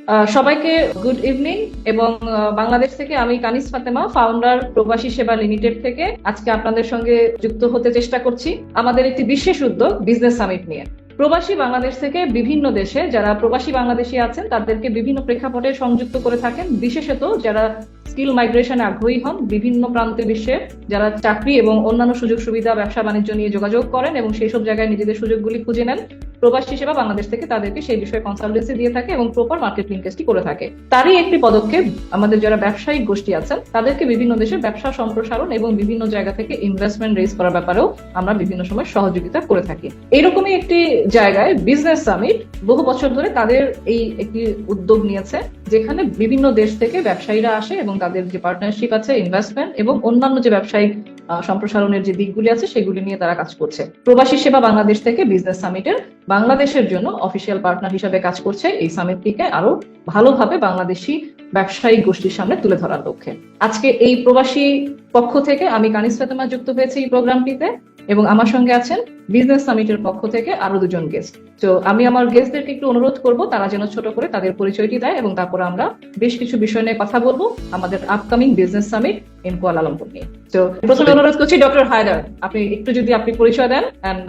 সবাইকে good evening এবং বাংলাদেশ থেকে আমি কানিজ ফাতেমা, ফাউন্ডার প্রবাসী সেবা লিমিটেড থেকে আজকে আপনাদের সঙ্গে যুক্ত হতে চেষ্টা করছি আমাদের একটি বিশেষ উদ্যোগ বিজনেস সামিট নিয়ে। প্রবাসী বাংলাদেশ থেকে বিভিন্ন দেশে যারা প্রবাসী বাংলাদেশী আছেন তাদেরকে বিভিন্ন প্রেক্ষাপটে সংযুক্ত করে থাকেন, বিশেষত যারা স্কিল মাইগ্রেশনে আগ্রহী হন, বিভিন্ন প্রান্তে বিশ্বে যারা চাকরি এবং অন্যান্য সুযোগ সুবিধা ব্যবসা বাণিজ্য নিয়ে যোগাযোগ করেন এবং সেই সব জায়গায় নিজেদের সুযোগগুলি খুঁজে নেন। প্রবাসী সেবা বাংলাদেশ থেকে তাদেরকে সেই বিষয়ে কনসালটেন্সি দিয়ে থাকে এবং প্রপার মার্কেট লিঙ্কেজটি করে থাকে। তারই একটি পদক্ষেপ আমাদের যারা ব্যবসায়িক গোষ্ঠী আছেন তাদেরকে বিভিন্ন দেশের ব্যবসা সম্প্রসারণ এবং বিভিন্ন জায়গা থেকে ইনভেস্টমেন্ট রেজ করার ব্যাপারেও আমরা বিভিন্ন সময় সহযোগিতা করে থাকি। এইরকমই একটি জায়গায় বিজনেস সামিট বহু বছর ধরে তাদের এই একটি উদ্যোগ নিয়েছে, যেখানে বিভিন্ন দেশ থেকে ব্যবসায়ীরা আসে এবং তাদের যে পার্টনারশিপ আছে, ইনভেস্টমেন্ট এবং অন্যান্য যে ব্যবসায়িক সম্প্রসারণের যে দিকগুলি আছে সেগুলি নিয়ে তারা কাজ করছে। প্রবাসী সেবা বাংলাদেশ থেকে বিজনেস সামিটের বাংলাদেশের জন্য অফিসিয়াল পার্টনার হিসেবে কাজ করছে এই সামিটটিকে আরো ভালোভাবে বাংলাদেশি ব্যবসায়িক গোষ্ঠীর সামনে তুলে ধরার লক্ষ্যে। আজকে এই প্রবাসী পক্ষ থেকে আমি কানিজ ফাতেমা যুক্ত হয়েছি এই প্রোগ্রামটিতে এবং আমার সঙ্গে আছেন বিজনেস সামিটের পক্ষ থেকে আরো দুজন গেস্ট। তো আমি আমার গেস্টদেরকে একটু অনুরোধ করব তারা যেন ছোট করে তাদের পরিচয়টি দেয় এবং তারপরে আমরা বেশ কিছু বিষয় নিয়ে কথা বলবো আমাদের upcoming business summit in Kuala Lumpur নিয়ে। তো প্রথমে অনুরোধ করছি ডক্টর হায়দার, আপনি একটু যদি আপনি পরিচয় দেন এন্ড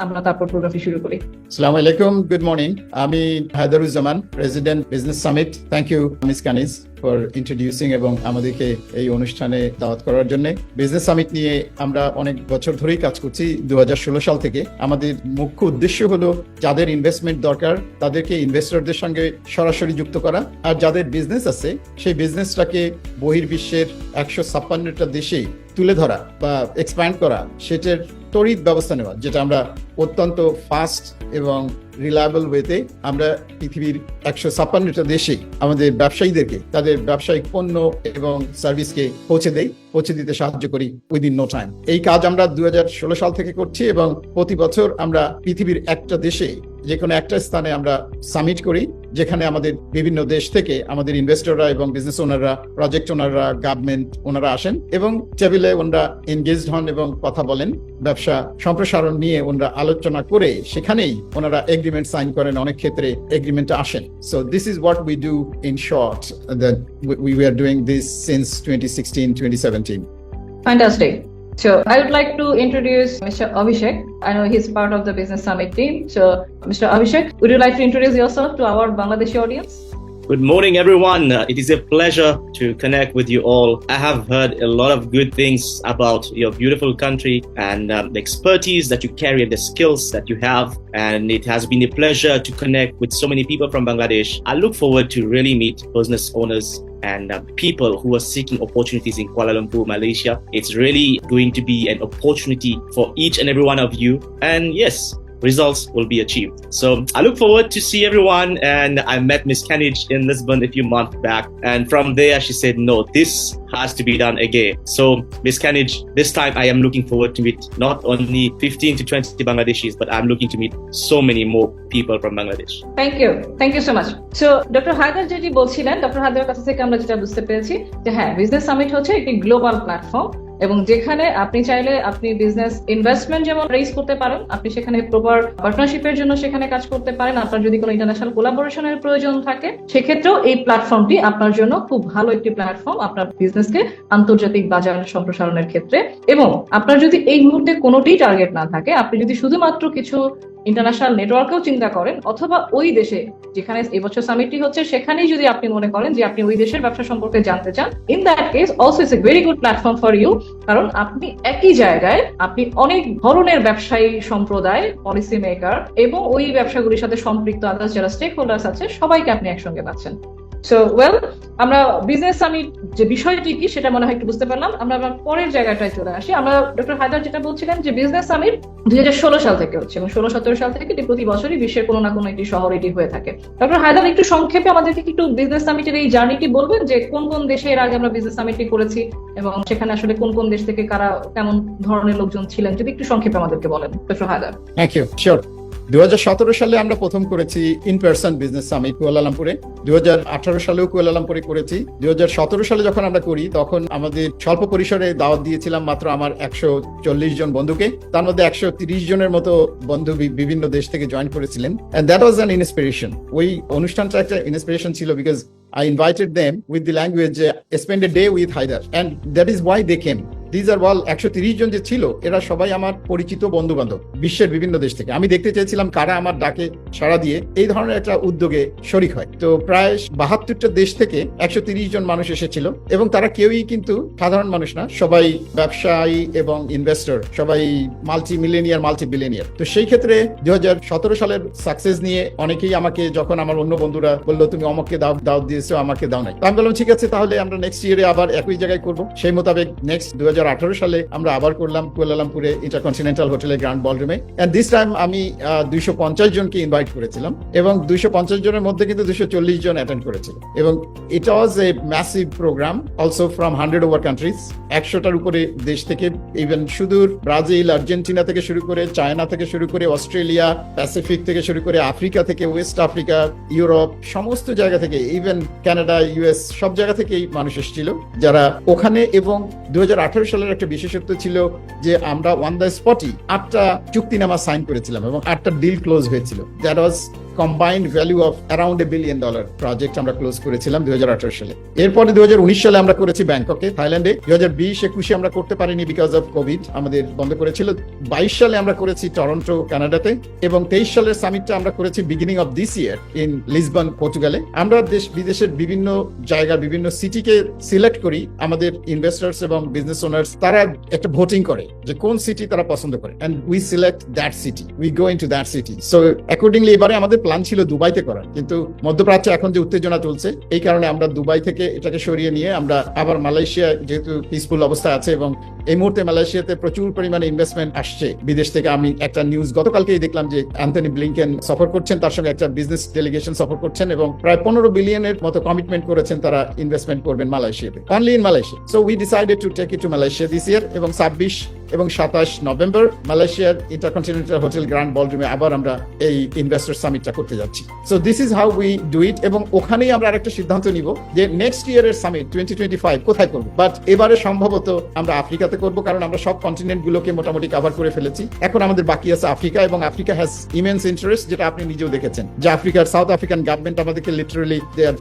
আমরা তারপর প্রোগ্রামটি শুরু করি। আসসালামু আলাইকুম, গুড মর্নিং। আমি Haider Uzzaman, president business summit. Thank you miss Kaniz for introducing এবং আমাদেরকে এই অনুষ্ঠানে দাওয়াত করার জন্য। বিজনেস সামিট নিয়ে আমরা অনেক বছর ধরেই কাজ করছি, 2016 সাল থেকে। আমাদের মুখ্য উদ্দেশ্য হলো যাদের ইনভেস্টমেন্ট দরকার তাদেরকে ইনভেস্টরদের সঙ্গে সরাসরি যুক্ত করা, আর যাদের বিজনেস আছে সেই বিজনেসটাকে বহির্বিশ্বের 156টা দেশে তুলে ধরা বা এক্সপ্যান্ড করা, সেটার তড়িৎ ব্যবস্থা নেওয়া, যেটা আমরা অত্যন্ত ফাস্ট এবং রিলায়েবল ওয়েতে আমরা পৃথিবীর 156টা দেশে আমাদের ব্যবসায়ীদেরকে তাদের ব্যবসায়িক পণ্য এবং সার্ভিসকে পৌঁছে দিতে সাহায্য করি উইদিন নো টাইম। এই কাজ আমরা 2016 সাল থেকে করছি এবং প্রতি বছর আমরা পৃথিবীর একটা দেশে যে কোনো একটা স্থানে আমরা সামিট করি, যেখানে আমাদের বিভিন্ন দেশ থেকে আমাদের ইনভেস্টররা এবং বিজনেস ওনাররা, প্রজেক্ট ওনাররা, গভর্নমেন্ট ওনারা আসেন এবং টেবিলে ওনারা এনগেজড হন এবং কথা বলেন। ব্যবসা সম্প্রসারণ নিয়ে ওনারা আলোচনা করে সেখানেই ওনারা এগ্রিমেন্ট সাইন করেন, অনেক ক্ষেত্রে এগ্রিমেন্টে আসেন। So this is what we do in short, that we were doing this since 2016-2017. Fantastic. So I would like to introduce Mr. Avishek. I know he's part of the Business Summit team. So Mr. Avishek, would you like to introduce yourself to our Bangladeshi audience? Good morning, everyone. It is a pleasure to connect with you all. I have heard a lot of good things about your beautiful country and the expertise that you carry and the skills that you have. And it has been a pleasure to connect with so many people from Bangladesh. I look forward to really meet business owners and people who are seeking opportunities in Kuala Lumpur, Malaysia. It's really going to be an opportunity for each and every one of you. And yes, results will be achieved. So I look forward to see everyone. And I met Miss Kanij in Lisbon a few months back. And from there, she said, no, this has to be done again. So Miss Kanij, this time I am looking forward to meet not only 15 to 20 Bangladeshis, but I'm looking to meet so many more people from Bangladesh. Thank you so much. So Dr. Haider যেটি বলছিলেন, doctor হায়দারের কাছ থেকে আমরা যেটা বুঝতে পেরেছি যে হ্যাঁ, বিজনেস সামিট হচ্ছে একটি গ্লোবাল প্ল্যাটফর্ম এবং যেখানে আপনি চাইলে আপনি বিজনেস ইনভেস্টমেন্ট যেমন রেইজ করতে পারেন, আপনি সেখানে প্রপার পার্টনারশিপের জন্য সেখানে কাজ করতে পারেন। আপনার যদি কোনো ইন্টারন্যাশনাল কোলাবোরেশনের প্রয়োজন থাকে সেক্ষেত্রেও এই প্ল্যাটফর্মটি আপনার জন্য খুব ভালো একটি প্ল্যাটফর্ম আপনার বিজনেসকে আন্তর্জাতিক বাজার সম্প্রসারণের ক্ষেত্রে। এবং আপনার যদি এই মুহূর্তে কোনোটি টার্গেট না থাকে, আপনি যদি শুধুমাত্র কিছু ইন্টারন্যাশনাল নেটওয়ার্কেও চিন্তা করেন অথবা ওই দেশে যেখানে এবছর সামিটটি হচ্ছে সেখানেই যদি আপনি মনে করেন যে আপনি ওই দেশের ব্যবসা সম্পর্কে জানতে চান, in that case also it's a very good platform for you. কারণ আপনি একই জায়গায় আপনি অনেক ধরনের ব্যবসায়ী সম্প্রদায়, পলিসি মেকার এবং ওই ব্যবসাগুলির সাথে সম্পৃক্ত আদার্স যারা স্টেক হোল্ডার্স আছে সবাইকে আপনি একসঙ্গে পাচ্ছেন। সো ওয়েল, আমরা বিজনেস সামিট যে বিষয়টি কি সেটা মনে হয় একটু বুঝতে পারলাম। আমরা আবার পরের জায়গাটায় চলে আসি। আমরা ডক্টর হায়দার যেটা বলছিলেন যে বিজনেস সামিট 2016 সাল থেকে হচ্ছে এবং 16-17 সাল থেকে এটি প্রতি বছরই বিশ্বের কোনো না কোনো একটি শহর এটি হয়ে থাকে। ডক্টর হায়দার একটু সংক্ষেপে আমাদেরকে একটু বিজনেস সামিটের এই জার্নিটি বলবেন যে কোন কোন দেশে এর আগে আমরা বিজনেস সামিটটি করেছি এবং সেখানে আসলে কোন কোন দেশ থেকে কারা কেমন ধরনের লোকজন ছিলেন, যদি একটু সংক্ষেপে আমাদেরকে বলেন doctor Haider. Thank you. Sure. 2017 সালে আমরা প্রথম করেছি ইন পার্সন বিজনেস সামিট কুয়ালালামপুরে। 2018 সালেও কুয়ালালামপুরে করেছি। 2017 সালে যখন আমরা করি তখন আমাদের স্বল্প পরিসরে দাওয়াত দিয়েছিলাম মাত্র আমার 140 জন বন্ধুকে। তার মধ্যে 130 জনের মতো বন্ধু বিভিন্ন দেশ থেকে জয়েন করেছিলেন। And that was an inspiration. ওই অনুষ্ঠানটা একটা ইন্সপিরেশন ছিল because I invited them with the language, spend a day with Haider, and that is why they came. These are all 130 জন যে ছিল এরা সবাই আমার পরিচিত বন্ধু বান্ধব বিশ্বের বিভিন্ন দেশ থেকে। আমি দেখতে চেয়েছিলাম কারা আমার ডাকে সাড়া দিয়ে এই ধরনের একটা উদ্যোগে শরিক হয়। তো প্রায় 72টা দেশ থেকে 130 জন মানুষ এসেছিল এবং তারা কেউই কিন্তু সাধারণ মানুষ না, সবাই ব্যবসায়ী এবং ইনভেস্টর, সবাই মাল্টি মিলিয়নিয়ার, মাল্টি বিলিয়নিয়ার। তো সেই ক্ষেত্রে 2017 সালের সাকসেস নিয়ে অনেকেই আমাকে, যখন আমার অন্য বন্ধুরা বললো তুমি অমককে দাওয়াত দিয়েছো আমাকে দাও নাই, আমি বললাম ঠিক আছে তাহলে আমরা নেক্সট ইয়ারে আবার একই জায়গায় করবো। সেই মোতাবেক নেক্সট 2018 সালে আমরা আবার করলাম কুয়ালালামপুরে ইন্টারকন্টিনেন্টাল হোটেলের গ্র্যান্ড বলরুমে। এন্ড দিস টাইম আমি 250 জনকে ইনভাইট করেছিলাম এবং 250 জনের মধ্যে কিন্তু 240 জন অ্যাটেন্ড করেছিল এবং it was a massive program also from 100 over countries. 100টার উপরে দেশ থেকে, ইভেন সুদূর ব্রাজিল, আর্জেন্টিনা থেকে শুরু করে, চায়না থেকে শুরু করে, অস্ট্রেলিয়া, প্যাসিফিক থেকে শুরু করে, আফ্রিকা থেকে, ওয়েস্ট আফ্রিকা, ইউরোপ, সমস্ত জায়গা থেকে, ইভেন কানাডা, ইউএস, সব জায়গা থেকেই মানুষ এসেছিল যারা ওখানে। এবং 2018 সালের একটা বিশেষত্ব ছিল যে আমরা অন দ্য স্পটই 8টা চুক্তিনামা সাইন করেছিলাম এবং 8টা ডিল ক্লোজ হয়েছিল। That was combined value of around $1 billion project আমরা ক্লোজ করেছিলাম 2018 সালে। এরপরে 2019 সালে আমরা করেছি ব্যাংককে, থাইল্যান্ডে। 2020-21 আমরা করতে পারিনি বিকজ অফ কোভিড, আমাদের বন্ধ করেছিল। 22 সালে আমরা করেছি টরন্টো, কানাডাতে, এবং 23 সালের সামিটটা আমরা করেছি beginning of this year in Lisbon, পর্তুগালে। আমরা দেশ বিদেশের বিভিন্ন জায়গার বিভিন্ন সিটিকে সিলেক্ট করি। আমাদের ইনভেস্টার্স এবং বিজনেস ওনার্স তারা একটা ভোটিং করে যে কোন সিটি তারা পছন্দ করে, and we select that city, we go into that city. So accordingly এবারে আমাদের প্ল্যান ছিল দুবাইতে করার, কিন্তু মধ্যপ্রাচ্যে এখন যে উত্তেজনা চলছে এই কারণে আমরা দুবাই থেকে এটাকে সরিয়ে নিয়ে আমরা আবার মালয়েশিয়া, যেহেতু পিসফুল অবস্থা আছে এবং এই মুহূর্তে মালয়েশিয়াতে প্রচুর পরিমাণে ইনভেস্টমেন্ট আসছে বিদেশ থেকে। আমি একটা নিউজ গতকালকেই দেখলাম যে অ্যান্থনি ব্লিংকেন সফর করছেন, তার সঙ্গে একটা বিজনেস ডেলিগেশন সফর করছেন এবং প্রায় 15 বিলিয়নের মতো কমিটমেন্ট করেছেন তারা ইনভেস্টমেন্ট করবেন মালয়েশিয়াতে, only in Malaysia. So we decided to take it to Malaysia this year, এবং 26 এবং 27 নভেম্বর মালয়েশিয়ার ইন্টারকন্টিনেন্টাল হোটেল গ্র্যান্ড বলরুমে আবার আমরা এই ইনভেস্টর সামিটটা করতে যাচ্ছি। So this is how we do it. এবং ওখানেই আমরা আরেকটা সিদ্ধান্ত নিব যে নেক্সট ইয়ারের সামিট 2025 কোথায় করব। বাট এবারে সম্ভবত আমরা আফ্রিকাতে করব, কারণ আমরা সব কন্টিনেন্ট গুলোকে মোটামুটি কভার করে ফেলেছি। এখন আমাদের বাকি আছে আফ্রিকা, এবং আফ্রিকা হ্যাজ ইমেন্স ইন্টারেস্ট, যেটা আপনি নিজেও দেখেছেন যে আফ্রিকার সাউথ আফ্রিকান গভর্নমেন্ট আমাদেরকে লিটারালি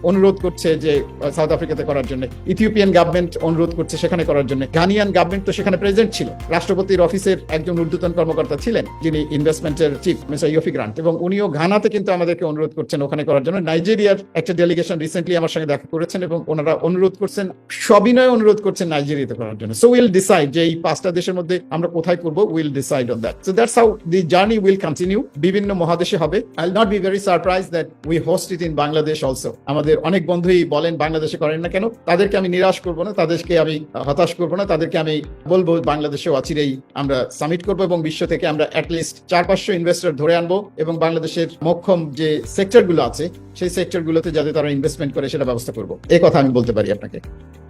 অনুরোধ করছে যে সাউথ আফ্রিকাতে করার জন্য। ইথিওপিয়ান গভর্নমেন্ট অনুরোধ করছে সেখানে করার জন্য। গানিয়ান গভর্নমেন্ট তো সেখানে প্রেজেন্ট ছিল, রাষ্ট্রপতির অফিসের একজন ঊর্ধ্বতন কর্মকর্তা ছিলেন যিনি ইনভেস্টমেন্টের চিফ, মিস্টার ইয়োফি গ্রান্ট, এবং উনিও ঘানাতে কিন্তু আমাদেরকে অনুরোধ করছেন ওখানে করার জন্য। নাইজেরিয়ার একটা ডেলিগেশন রিসেন্টলি আমার সঙ্গে দেখা করেছেন এবং ওনারা অনুরোধ করছেন, সবিনয় অনুরোধ করছেন নাইজেরিয়াতে করার জন্য। সো উইল ডিসাইড যে এই 5টা দেশের মধ্যে আমরা কোথায় করব, will decide on that. So that's how the journey will continue. বিভিন্ন মহাদেশে হবে। I will not be very surprise that we host it in Bangladesh also. আমাদের অনেক বন্ধুই বলেন বাংলাদেশে করেন না কেন, তাদেরকে আমি নিরাশ করবো না, তাদেরকে আমি হতাশ করবো না, তাদেরকে আমি বলবো বাংলাদেশেও অচিরেই আমরা সামিট করবো এবং বিশ্ব থেকে আমরা অ্যাটলিস্ট 400-500 ইনভেস্টর ধরে আনবো এবং বাংলাদেশের মোক্ষম যে সেক্টরগুলো আছে সেই সেক্টরগুলোতে যাতে তারা ইনভেস্টমেন্ট করে সেটা ব্যবস্থা করবো। এই কথা আমি বলতে পারি আপনাকে।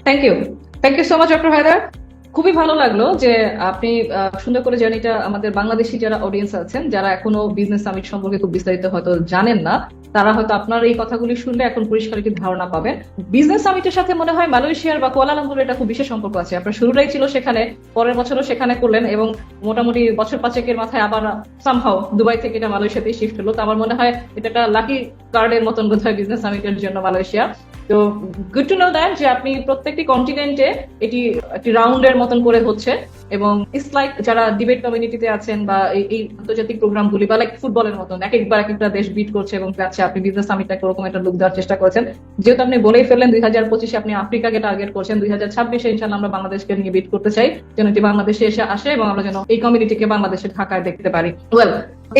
Thank you so much doctor Haider. খুবই ভালো লাগলো যে আপনি সুন্দর করে জার্নিটা আমাদের বাংলাদেশি যারা অডিয়েন্স আছেন, যারা এখনো বিজনেস সামিট সম্পর্কে খুব বিস্তারিত হয়তো জানেন না, তারা হয়তো আপনার এই কথাগুলি শুনলে এখন পরিষ্কার একটি ধারণা পাবেন। বিজনেস সামিটের সাথে মনে হয় মালয়েশিয়ার বা কুয়ালালামপুরের এটা খুব বিশেষ সম্পর্ক আছে। আপনার শুরুটাই ছিল সেখানে, পরের বছরও সেখানে করলেন এবং মোটামুটি বছর 5-এর মাথায় আবার সামহাও দুবাই থেকে এটা মালয়েশিয়াতেই শিফট হলো। তো আমার মনে হয় এটা একটা লাকি কার্ডের মতন বোধ হয় বিজনেস সামিটের জন্য মালয়েশিয়া। তো গুড টু নো দ্যাট যে আপনি প্রত্যেকটি কন্টিনেন্টে এটি একটি রাউন্ডের মতন করে হচ্ছে এবং ইটস লাইক যারা ডিবেট কমিউনিটিতে আছেন বা এই আন্তর্জাতিক প্রোগ্রামগুলি বা লাইক ফুটবলের মতন একবার এক একটা দেশ বিট করছে এবং যাচ্ছে, আপনি বিজনেস সামিটটাকে ওরকম একটা লুক দেওয়ার চেষ্টা করেছেন। যেহেতু আপনি বলেই ফেললেন 2025-এ আপনি আফ্রিকাকে টার্গেট করছেন, 2026-এ ইনশাআল্লাহ আমরা বাংলাদেশকে নিয়ে বিট করতে চাই, যেন এটি বাংলাদেশে এসে আসে এবং আমরা যেন এই কমিউনিটিকে বাংলাদেশে ঢাকায় দেখতে পারি। ওয়েল,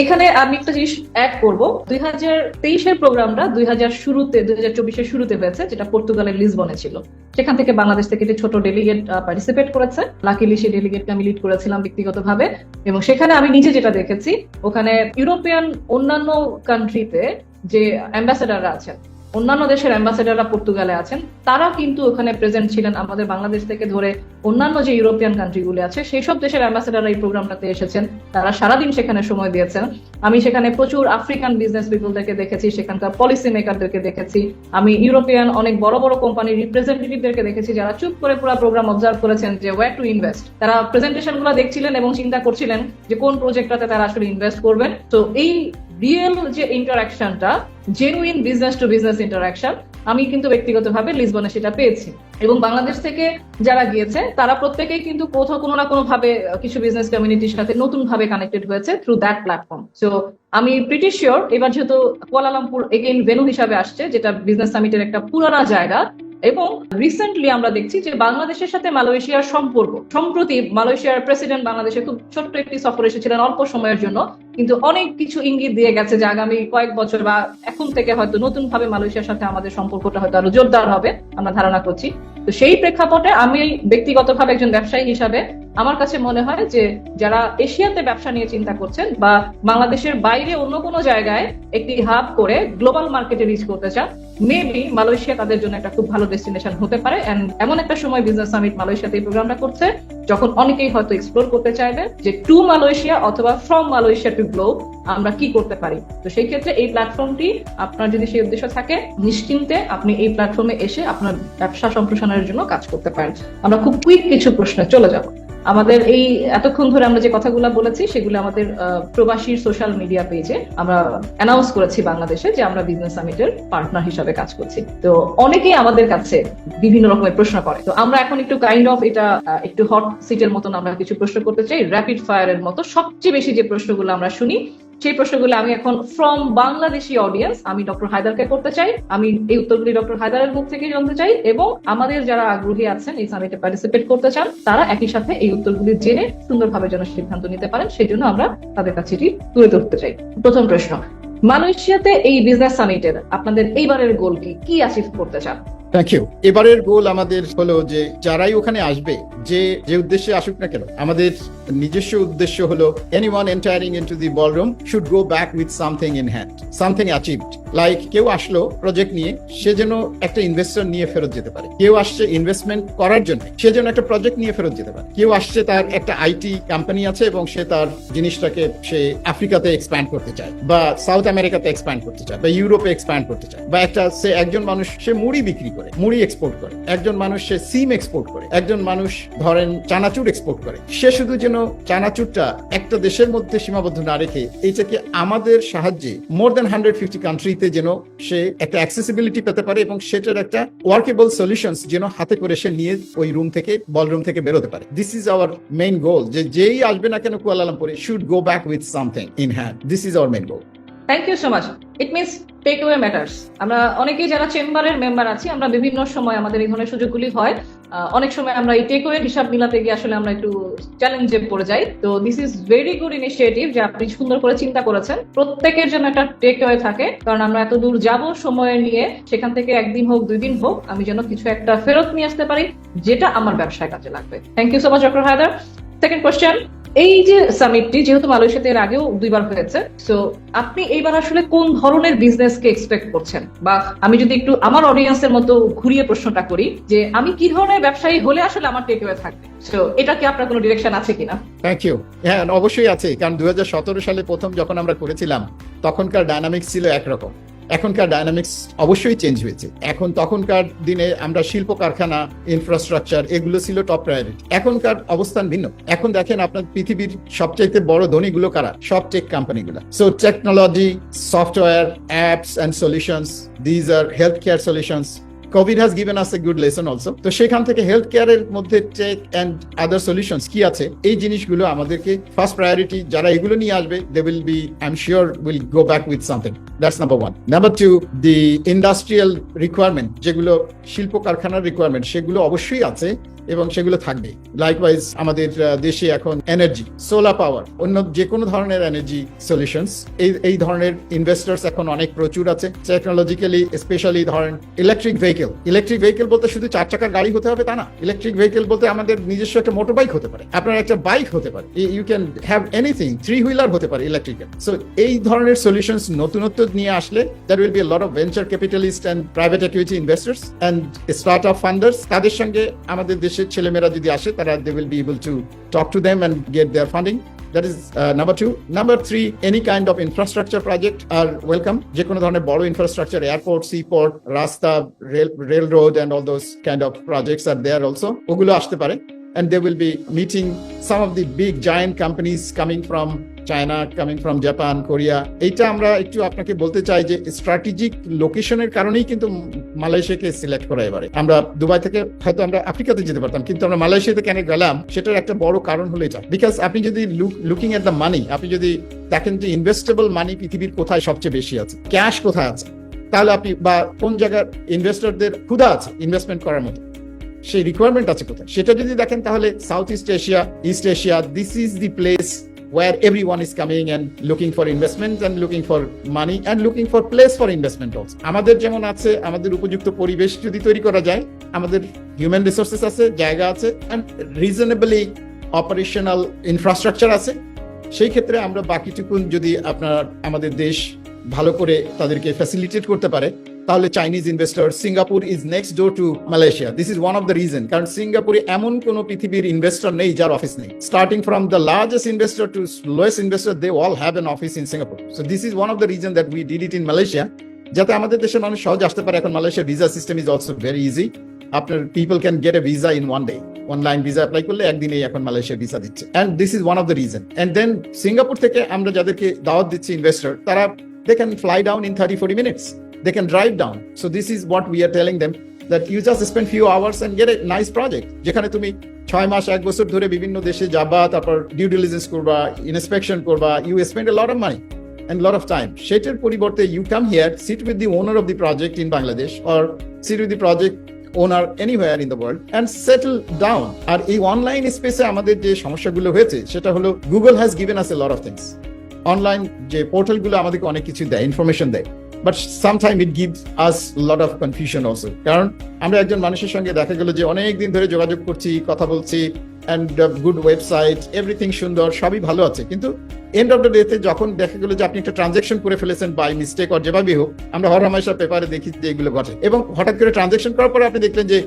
এখানে আমি একটা জিনিস অ্যাড করবো। 2023-এর প্রোগ্রামটা 2024-এর শুরুতে হয়েছে, যেটা পর্তুগালের লিসবনে ছিল। সেখান থেকে বাংলাদেশ থেকে একটি ছোট ডেলিগেট পার্টিসিপেট করেছে। লাকিলি সেই ডেলিগেটকে আমি লিড করেছিলাম ব্যক্তিগতভাবে, এবং সেখানে আমি নিজে যেটা দেখেছি, ওখানে ইউরোপিয়ান অন্যান্য কান্ট্রিতে যে অ্যাম্বাসেডাররা আছেন অন্যান্য দেশের অ্যাম্বাসেডাররা পর্তুগালে আছেন, তারা কিন্তু ওখানে প্রেজেন্ট ছিলেন। আমাদের বাংলাদেশ থেকে ধরে অন্যান্য যে ইউরোপিয়ান কান্ট্রিগুলো আছে সেই সব দেশের অ্যাম্বাসেডাররা এই প্রোগ্রামটাতে এসেছেন, তারা সারাদিন সেখানে সময় দিয়েছেন। আমি সেখানে প্রচুর আফ্রিকান বিজনেস পিপলদেরকে দেখেছি, সেখানকার পলিসি মেকারদেরকে দেখেছি, আমি ইউরোপিয়ান অনেক বড় বড় কোম্পানির রিপ্রেজেন্টেটিভদেরকে দেখেছি যারা চুপ করে পুরো প্রোগ্রাম অবজার্ভ করেছেন যে ওয়্যার টু ইনভেস্ট। তারা প্রেজেন্টেশনগুলো দেখছিলেন এবং চিন্তা করছিলেন যে কোন প্রজেক্টটাতে তারা আসলে ইনভেস্ট করবেন। তো এই রিয়েল যে ইন্টারাকশনটা, genuine business to business interaction, আমি কিন্তু ব্যক্তিগতভাবে লিসবনে সেটা পেয়েছি। এবং বাংলাদেশ থেকে যারা গিয়েছে তারা প্রত্যেকেই কিন্তু কোথাও কোনো না কোনো ভাবে কিছু বিজনেস কমিউনিটির সাথে নতুন ভাবে কানেক্টেড হয়েছে থ্রু দ্যাট প্ল্যাটফর্ম। সো আমি প্রিটি শিওর এবার যেহেতু কুয়ালালামপুর এগেইন ভেন্যু হিসাবে আসছে, যেটা বিজনেস সামিটের একটা পুরানা জায়গা, এবং রিসেন্টলি আমরা দেখছি যে বাংলাদেশের সাথে মালয়েশিয়ার সম্পর্ক, সম্প্রতি মালয়েশিয়ার প্রেসিডেন্ট বাংলাদেশে খুব ছোট্ট একটি সফর এসেছিলেন অল্প সময়ের জন্য, কিন্তু অনেক কিছু ইঙ্গিত দিয়ে গেছে যে আগামী কয়েক বছর বা এখন থেকে হয়তো নতুন ভাবে মালয়েশিয়ার সাথে আমাদের সম্পর্কটা হয়তো আরো জোরদার হবে, আমরা ধারণা করছি। তো সেই প্রেক্ষাপটে আমি ব্যক্তিগতভাবে একজন ব্যবসায়ী হিসাবে আমার কাছে মনে হয় যে যারা এশিয়াতে ব্যবসা নিয়ে চিন্তা করছেন বা বাংলাদেশের বাইরে অন্য কোনো জায়গায় একটি হাব করে গ্লোবাল মার্কেটে রিচ করতে চান, মেবি মালয়েশিয়া তাদের জন্য একটা খুব ভালো ডেস্টিনেশন হতে পারে। এন্ড এমন একটা সময় বিজনেস সামিট মালয়েশিয়াতে এই প্রোগ্রামটা করছে যখন অনেকেই হয়তো এক্সপ্লোর করতে চাইবে যে টু মালয়েশিয়া অথবা ফ্রম মালয়েশিয়া টু গ্লোব আমরা কি করতে পারি। তো সেই ক্ষেত্রে এই প্ল্যাটফর্মটি, আপনার যদি সেই উদ্দেশ্য থাকে, নিশ্চিন্তে আপনি এই প্ল্যাটফর্মে এসে আপনার ব্যবসা সম্প্রসারণের জন্য কাজ করতে পারেন। আমরা খুব কুইক কিছু প্রশ্নে চলে যাব। আমাদের এই এতক্ষণ ধরে আমরা যে কথাগুলো বলেছি সেগুলো আমাদের প্রবাসীর সোশ্যাল মিডিয়া পেজে আমরা অ্যানাউন্স করেছি বাংলাদেশে যে আমরা বিজনেস সামিটের পার্টনার হিসাবে কাজ করছি। তো অনেকেই আমাদের কাছে বিভিন্ন রকমের প্রশ্ন করে, তো আমরা এখন একটু কাইন্ড অফ এটা একটু হট সিটের মতন আমরা কিছু প্রশ্ন করতে চাই, র্যাপিড ফায়ারের মতো। সবচেয়ে বেশি যে প্রশ্নগুলো আমরা শুনি সেই প্রশ্নগুলো আমি এখন ফ্রম বাংলাদেশি অডিয়েন্স আমি ডক্টর হায়দারকে করতে চাই। আমি এই উত্তরগুলি ডক্টর হায়দারের মুখ থেকে জানতে চাই, এবং আমাদের যারা আগ্রহী আছেন এই সামিটে পার্টিসিপেট করতে চান তারা একই সাথে এই উত্তরগুলি জেনে সুন্দরভাবে যেন সিদ্ধান্ত নিতে পারেন, সেই জন্য আমরা তাদের কাছে এটি তুলে ধরতে চাই। প্রথম প্রশ্ন, মালয়েশিয়াতে এই বিজনেস সামিটের আপনাদের এইবারের গোল কি অ্যাচিভ করতে চান? Thank you. এবারের গোল আমাদের হলো যে যারাই ওখানে আসবে, যে উদ্দেশ্যে আসুক না কেন, আমাদের নিজস্ব উদ্দেশ্য হলো anyone entering into the ballroom should go back with something in hand, something achieved. Like কেউ আসলো প্রজেক্ট নিয়ে, সে যেন একটা ইনভেস্টর নিয়ে ফেরত যেতে পারে। কেউ আসছে ইনভেস্টমেন্ট করার জন্য, সে যেন একটা প্রজেক্ট নিয়ে ফেরত যেতে পারে। কেউ আসছে তার একটা আইটি কোম্পানি আছে এবং সে তার জিনিসটাকে সে আফ্রিকাতে এক্সপ্যান্ড করতে চায়, বা সাউথ আমেরিকাতে এক্সপ্যান্ড করতে চায়, বা ইউরোপে এক্সপ্যান্ড করতে চায়, বা একজন মানুষ সে মুড়ি বিক্রি করে, মুড়ি এক্সপোর্ট করে, একজন মানুষ সে সিম এক্সপোর্ট করে, একজন মানুষ ধরেন চানাচুর এক্সপোর্ট করে। সে শুধু যেন চানাচুরটা একটা দেশের মধ্যে সীমাবদ্ধ না রেখে এইটাকে আমাদের সাহায্যে মোর দ্যান 150 কান্ট্রিতে যেন সে একটা অ্যাক্সেসিবিলিটি পেতে পারে, এবং সেটার একটা ওয়ার্কেবল সলিউশনস যেন হাতে করে সে নিয়ে ওই রুম থেকে, বলরুম থেকে বেরোতে পারে। This is our main goal, যে যেই আসবে না কেন কুয়ালালামপুরে should go back with something in hand. This is our main goal. Thank you so much. It means take away matters. আমরা অনেকেই যারা চেম্বারের মেম্বার আছি, আমরা বিভিন্ন সময় আমাদের এই ধরনের সুযোগগুলি হয়, অনেক সময় আমরা এই টেক অ্যাওয়ে হিসাব মিলাতে গিয়ে আসলে আমরা একটু চ্যালেঞ্জে পড়ে যাই। তো this is very good initiative যে আপনি সুন্দর করে চিন্তা করেছেন প্রত্যেকের জন্য একটা টেক অ্যাওয়ে থাকে, কারণ আমরা এত দূর যাব সময় নিয়ে, সেখান থেকে একদিন হোক 2 দিন হোক আমি যেন কিছু একটা ফেরত নিয়ে আসতে পারি যেটা আমার ব্যবসায় কাজে লাগবে। Thank you so much doctor Haider. Second question, এই যে সামিটটি যেহেতু মালয়েশিয়াতে এর আগেও 2 বার হয়েছে, সো আপনি এইবার আসলে কোন ধরনের বিজনেসকে এক্সপেক্ট করছেন? বা আমি যদি একটু আমার অডিয়েন্সের মতো ঘুরিয়ে প্রশ্নটা করি যে আমি কি ধরনের ব্যবসায়ী হলে আসলে আমার টেক অ্যাওয়ে থাকবে, সো এটা কি আপনার কোনো ডিরেকশন আছে কিনা? Thank you. হ্যাঁ, অবশ্যই আছে, কারণ 2017 সালে প্রথম যখন আমরা করেছিলাম তখনকার ডায়নামিক্স ছিল একরকম, এখনকার ডায়নামিক্স অবশ্যই চেঞ্জ হয়েছে। তখনকার দিনে আমরা শিল্প কারখানা, ইনফ্রাস্ট্রাকচার এগুলো ছিল টপ প্রায়োরিটি, এখনকার অবস্থান ভিন্ন। এখন দেখেন আপনার পৃথিবীর সবচাইতে বড় ধনীগুলো কারা? সব টেক কোম্পানিগুলো। So technology, software, apps and solutions, these are health care solutions. COVID has given us a good lesson also. তো সেখান থেকে হেলথ কেয়ারের মধ্যে টেক অ্যান্ড আদার সলিউশনস কি আছে, এই জিনিসগুলো আমাদেরকে ফার্স্ট প্রায়োরিটি। যারা এগুলো নিয়ে আসবে, they will be, I am sure, will go back with something. That's number 1। Number 2, the industrial requirement, যেগুলো শিল্প কারখানার রিকোয়ারমেন্ট, সেগুলো অবশ্যই আছে, এবং সেগুলো থাকবে। লাইকওয়াইজ আমাদের দেশে এখন এনার্জি, সোলার পাওয়ার, অন্য যে কোনো ধরনের এনার্জি সলিউশনস, এই ধরনের ইনভেস্টার্স এখন অনেক প্রচুর আছে। টেকনোলজিক্যালি স্পেশালি ধরেন ইলেকট্রিক ভেহিকেল বলতে শুধু 4 চাকার গাড়ি হতে হবে তা না। ইলেকট্রিক ভেহিকেল বলতে আমাদের নিজস্ব একটা মোটর বাইক হতে পারে, আপনার একটা বাইক হতে পারে, you can have anything, 3 wheeler হতে পারে ইলেকট্রিক্যাল। সো এই ধরনের সলিউশনস নতুনত্ব নিয়ে আসলে there will be a lot of venture capitalists and private equity investors and startup funders। তাদের সঙ্গে আমাদের দেশের ছেলেমেয়েরা যদি আসে, তারা they will be able to talk to them and get their funding. That is number 2. Number 3, any kind of infrastructure project are welcome. যে কোনো ধরনের বড় ইনফ্রাস্ট্রাকচার, এয়ারপোর্ট, সিপোর্ট, রাস্তা, railroad and all those kind of projects are there also, ওগুলো আসতে পারে। And they will be meeting some of the big giant companies coming from China, coming from Japan, Korea. এইটা আমরা একটু আপনাকে বলতে চাই যে স্ট্র্যাটেজিক লোকেশনের কারণেই কিন্তু মালয়েশিয়াকে সিলেক্ট করা। এবারে আমরা দুবাই থেকে হয়তো আমরা আফ্রিকাতে যেতে পারতাম, কিন্তু আমরা মালয়েশিয়াতে কেন গেলাম সেটার একটা বড় কারণ হলো এটা। বিকজ আপনি যদি লুকিং এট দ্য মানি, আপনি যদি দেখেন যে ইনভেস্টেবল মানি পৃথিবীর কোথায় সবচেয়ে বেশি আছে, ক্যাশ কোথায় আছে, তাহলে আপনি বা কোন জায়গার ইনভেস্টরদের ক্ষুধা আছে ইনভেস্টমেন্ট করার মতো, সেই রিকোয়ারমেন্ট আছে কোথায়, সেটা যদি দেখেন তাহলে south east Asia, east Asia, this is the place where everyone is coming and looking for investment and looking for money and looking for place for investment also. আমাদের যেমন আছে, আমাদের উপযুক্ত পরিবেশ যদি তৈরি করা যায়, আমাদের হিউম্যান রিসোর্সেস আছে, জায়গা আছে, and reasonably operational infrastructure আছে, সেই ক্ষেত্রে আমরা বাকিটুকুন যদি আমাদের দেশ ভালো করে তাদেরকে ফ্যাসিলিটেট করতে পারে, তাহলে Chinese investor, Singapore is next door to Malaysia. This is one of the reason, কারণ সিঙ্গাপুরে এমন কোন পৃথিবীর ইনভেস্টর নেই যার অফিস নেই। Starting from the largest investor to lowest investor, they all have an office in Singapore. So this is one of the reason that we did it in Malaysia, যাতে আমাদের দেশের মানুষ সহজে আসতে পারে। এখন মালয়েশিয়ার visa system is also very easy. আপনার people can get a visa in 1 day। Online visa apply করলে একদিনেই এখন মালয়েশিয়া ভিসা দিচ্ছে। And this is one of the reason. And then Singapore থেকে আমরা যাদেরকে দাওয়াত দিচ্ছি ইনভেস্টর, তারা they can fly down in 30-40 minutes. They can drive down. So this is what we are telling them, that you just spend few hours and get a nice project. যেখানে তুমি 6 মাস 1 বছর ধরে বিভিন্ন দেশে যাবা, তারপর ডিউ ডিলিজেন্স করবা, inspection করবা, you spend a lot of money and lot of time. সেটার পরিবর্তে you come here, sit with the owner of the project in Bangladesh or sit with the project owner anywhere in the world and settle down. আর এই online স্পেসে আমাদের যে সমস্যাগুলো হয়েছে সেটা হলো Google has given us a lot of things. Online যে পোর্টালগুলো আমাদেরকে অনেক কিছু দেয়, ইনফরমেশন দেয়, but sometime it gives us lot of confusion also. কারণ আমরা একজন মানুষের সঙ্গে দেখা গেল যে অনেক দিন ধরে যোগাযোগ করছি, কথা বলছি, অ্যান্ড গুড ওয়েবসাইট, এভরিথিং সুন্দর, সবই ভালো আছে, কিন্তু এন্ড অফ দ্য ডেতে যখন দেখা গেল যে আপনি একটা ট্রানজাকশন করে ফেলেছেন বাই মিস্টেক অর যেভাবেই হোক, আমরা হরহামেশা পেপারে দেখি যে এগুলো ঘটে, এবং হঠাৎ করে ট্রানজাকশন করার পরে আপনি দেখলেন যে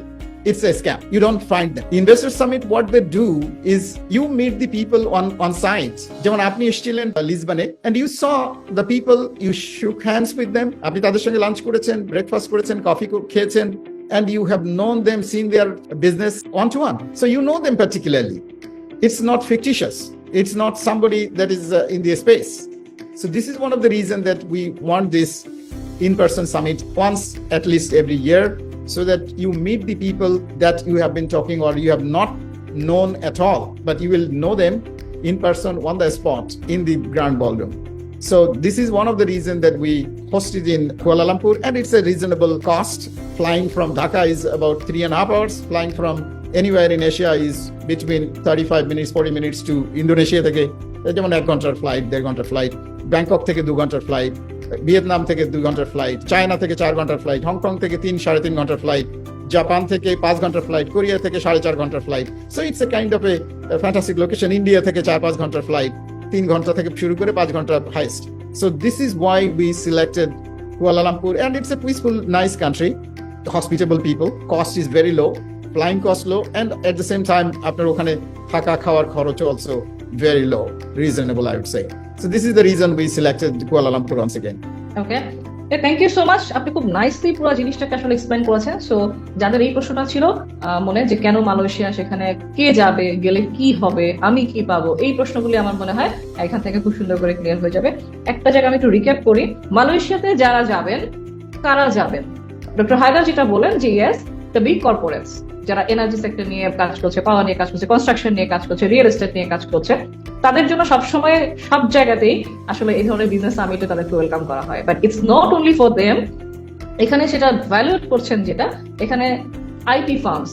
it's a scam. You don't find them. Investor Summit, what they do is you meet the people on site. যেমন আপনি এসেছিলেন লিসবনে, and you saw the people, you shook hands with them. আপনি তাদের সঙ্গে লাঞ্চ করেছেন, ব্রেকফাস্ট করেছেন, coffee খেয়েছেন, and you have known them, seen their business one-to-one. So you know them particularly. It's not fictitious. It's not somebody that is in the space. So this is one of the reasons that we want this in-person summit once at least every year, so that you meet the people that you have been talking or you have not known at all, but you will know them in person on the spot in the grand ballroom. So this is one of the reasons that we hosted in Kuala Lumpur, and it's a reasonable cost. Flying from Dhaka is about 3.5 hours. Flying from anywhere in Asia is between 35 minutes, 40 minutes to Indonesia থেকে যেমন 1 ঘন্টার flight, 1.5 ঘন্টার flight, Bangkok থেকে 2 ঘন্টার flight, Vietnam থেকে 2 ঘন্টার flight, China থেকে 4 ঘন্টার ফ্লাইট, হংকং থেকে 3-3.5 ঘন্টার ফ্লাইট, জাপান থেকে 5 ঘন্টার ফ্লাইট, কোরিয়া থেকে 4.5 ঘন্টার flight. So it's a kind of a fantastic location. India থেকে 4-5 ঘন্টার ফ্লাইট, 3 ঘন্টা থেকে শুরু করে 5 ঘন্টা হাইস্ট। So this is why we selected Kuala Lumpur, and it's a peaceful, nice country, hospitable people, cost is very low, flying cost low, and at the same time আপনার ওখানে থাকা খাওয়ার খরচ also very low, reasonable I would say. So this is the reason we selected Kuala Lumpur once again. Okay. Thank you so much. আপনি খুব nicely পুরো জিনিসটাকে আসলে এক্সপ্লেন করেছেন। সো যাদের এই প্রশ্নটা ছিল মনে, যে কেন মালয়েশিয়া, সেখানে কে যাবে, গেলে কি হবে, আমি কি পাবো, এই প্রশ্নগুলি আমার মনে হয় এখান থেকে খুব সুন্দর করে ক্লিয়ার হয়ে যাবে। একটা জায়গা আমি একটু রিক্যাপ করি। মালয়েশিয়াতে যারা যাবেন, কারা যাবেন? ডক্টর হায়দার যেটা বলেন যে ইয়েস, দ্য বিগ কর্পোরেটস যারা এনার্জি সেক্টর নিয়ে কাজ করছে, পাওয়ার নিয়ে কাজ করছে, কনস্ট্রাকশন নিয়ে কাজ করছে, রিয়েল এস্টেট নিয়ে কাজ করছে, তাদের জন্য সবসময় সব জায়গাতেই আসলে এই ধরনের বিজনেস সামিটে তাদেরকে ওয়েলকাম করা হয়। But it's not only for them. এখানে সেটা ভ্যালুয়েট করছেন যেটা, এখানে আইটি ফার্মস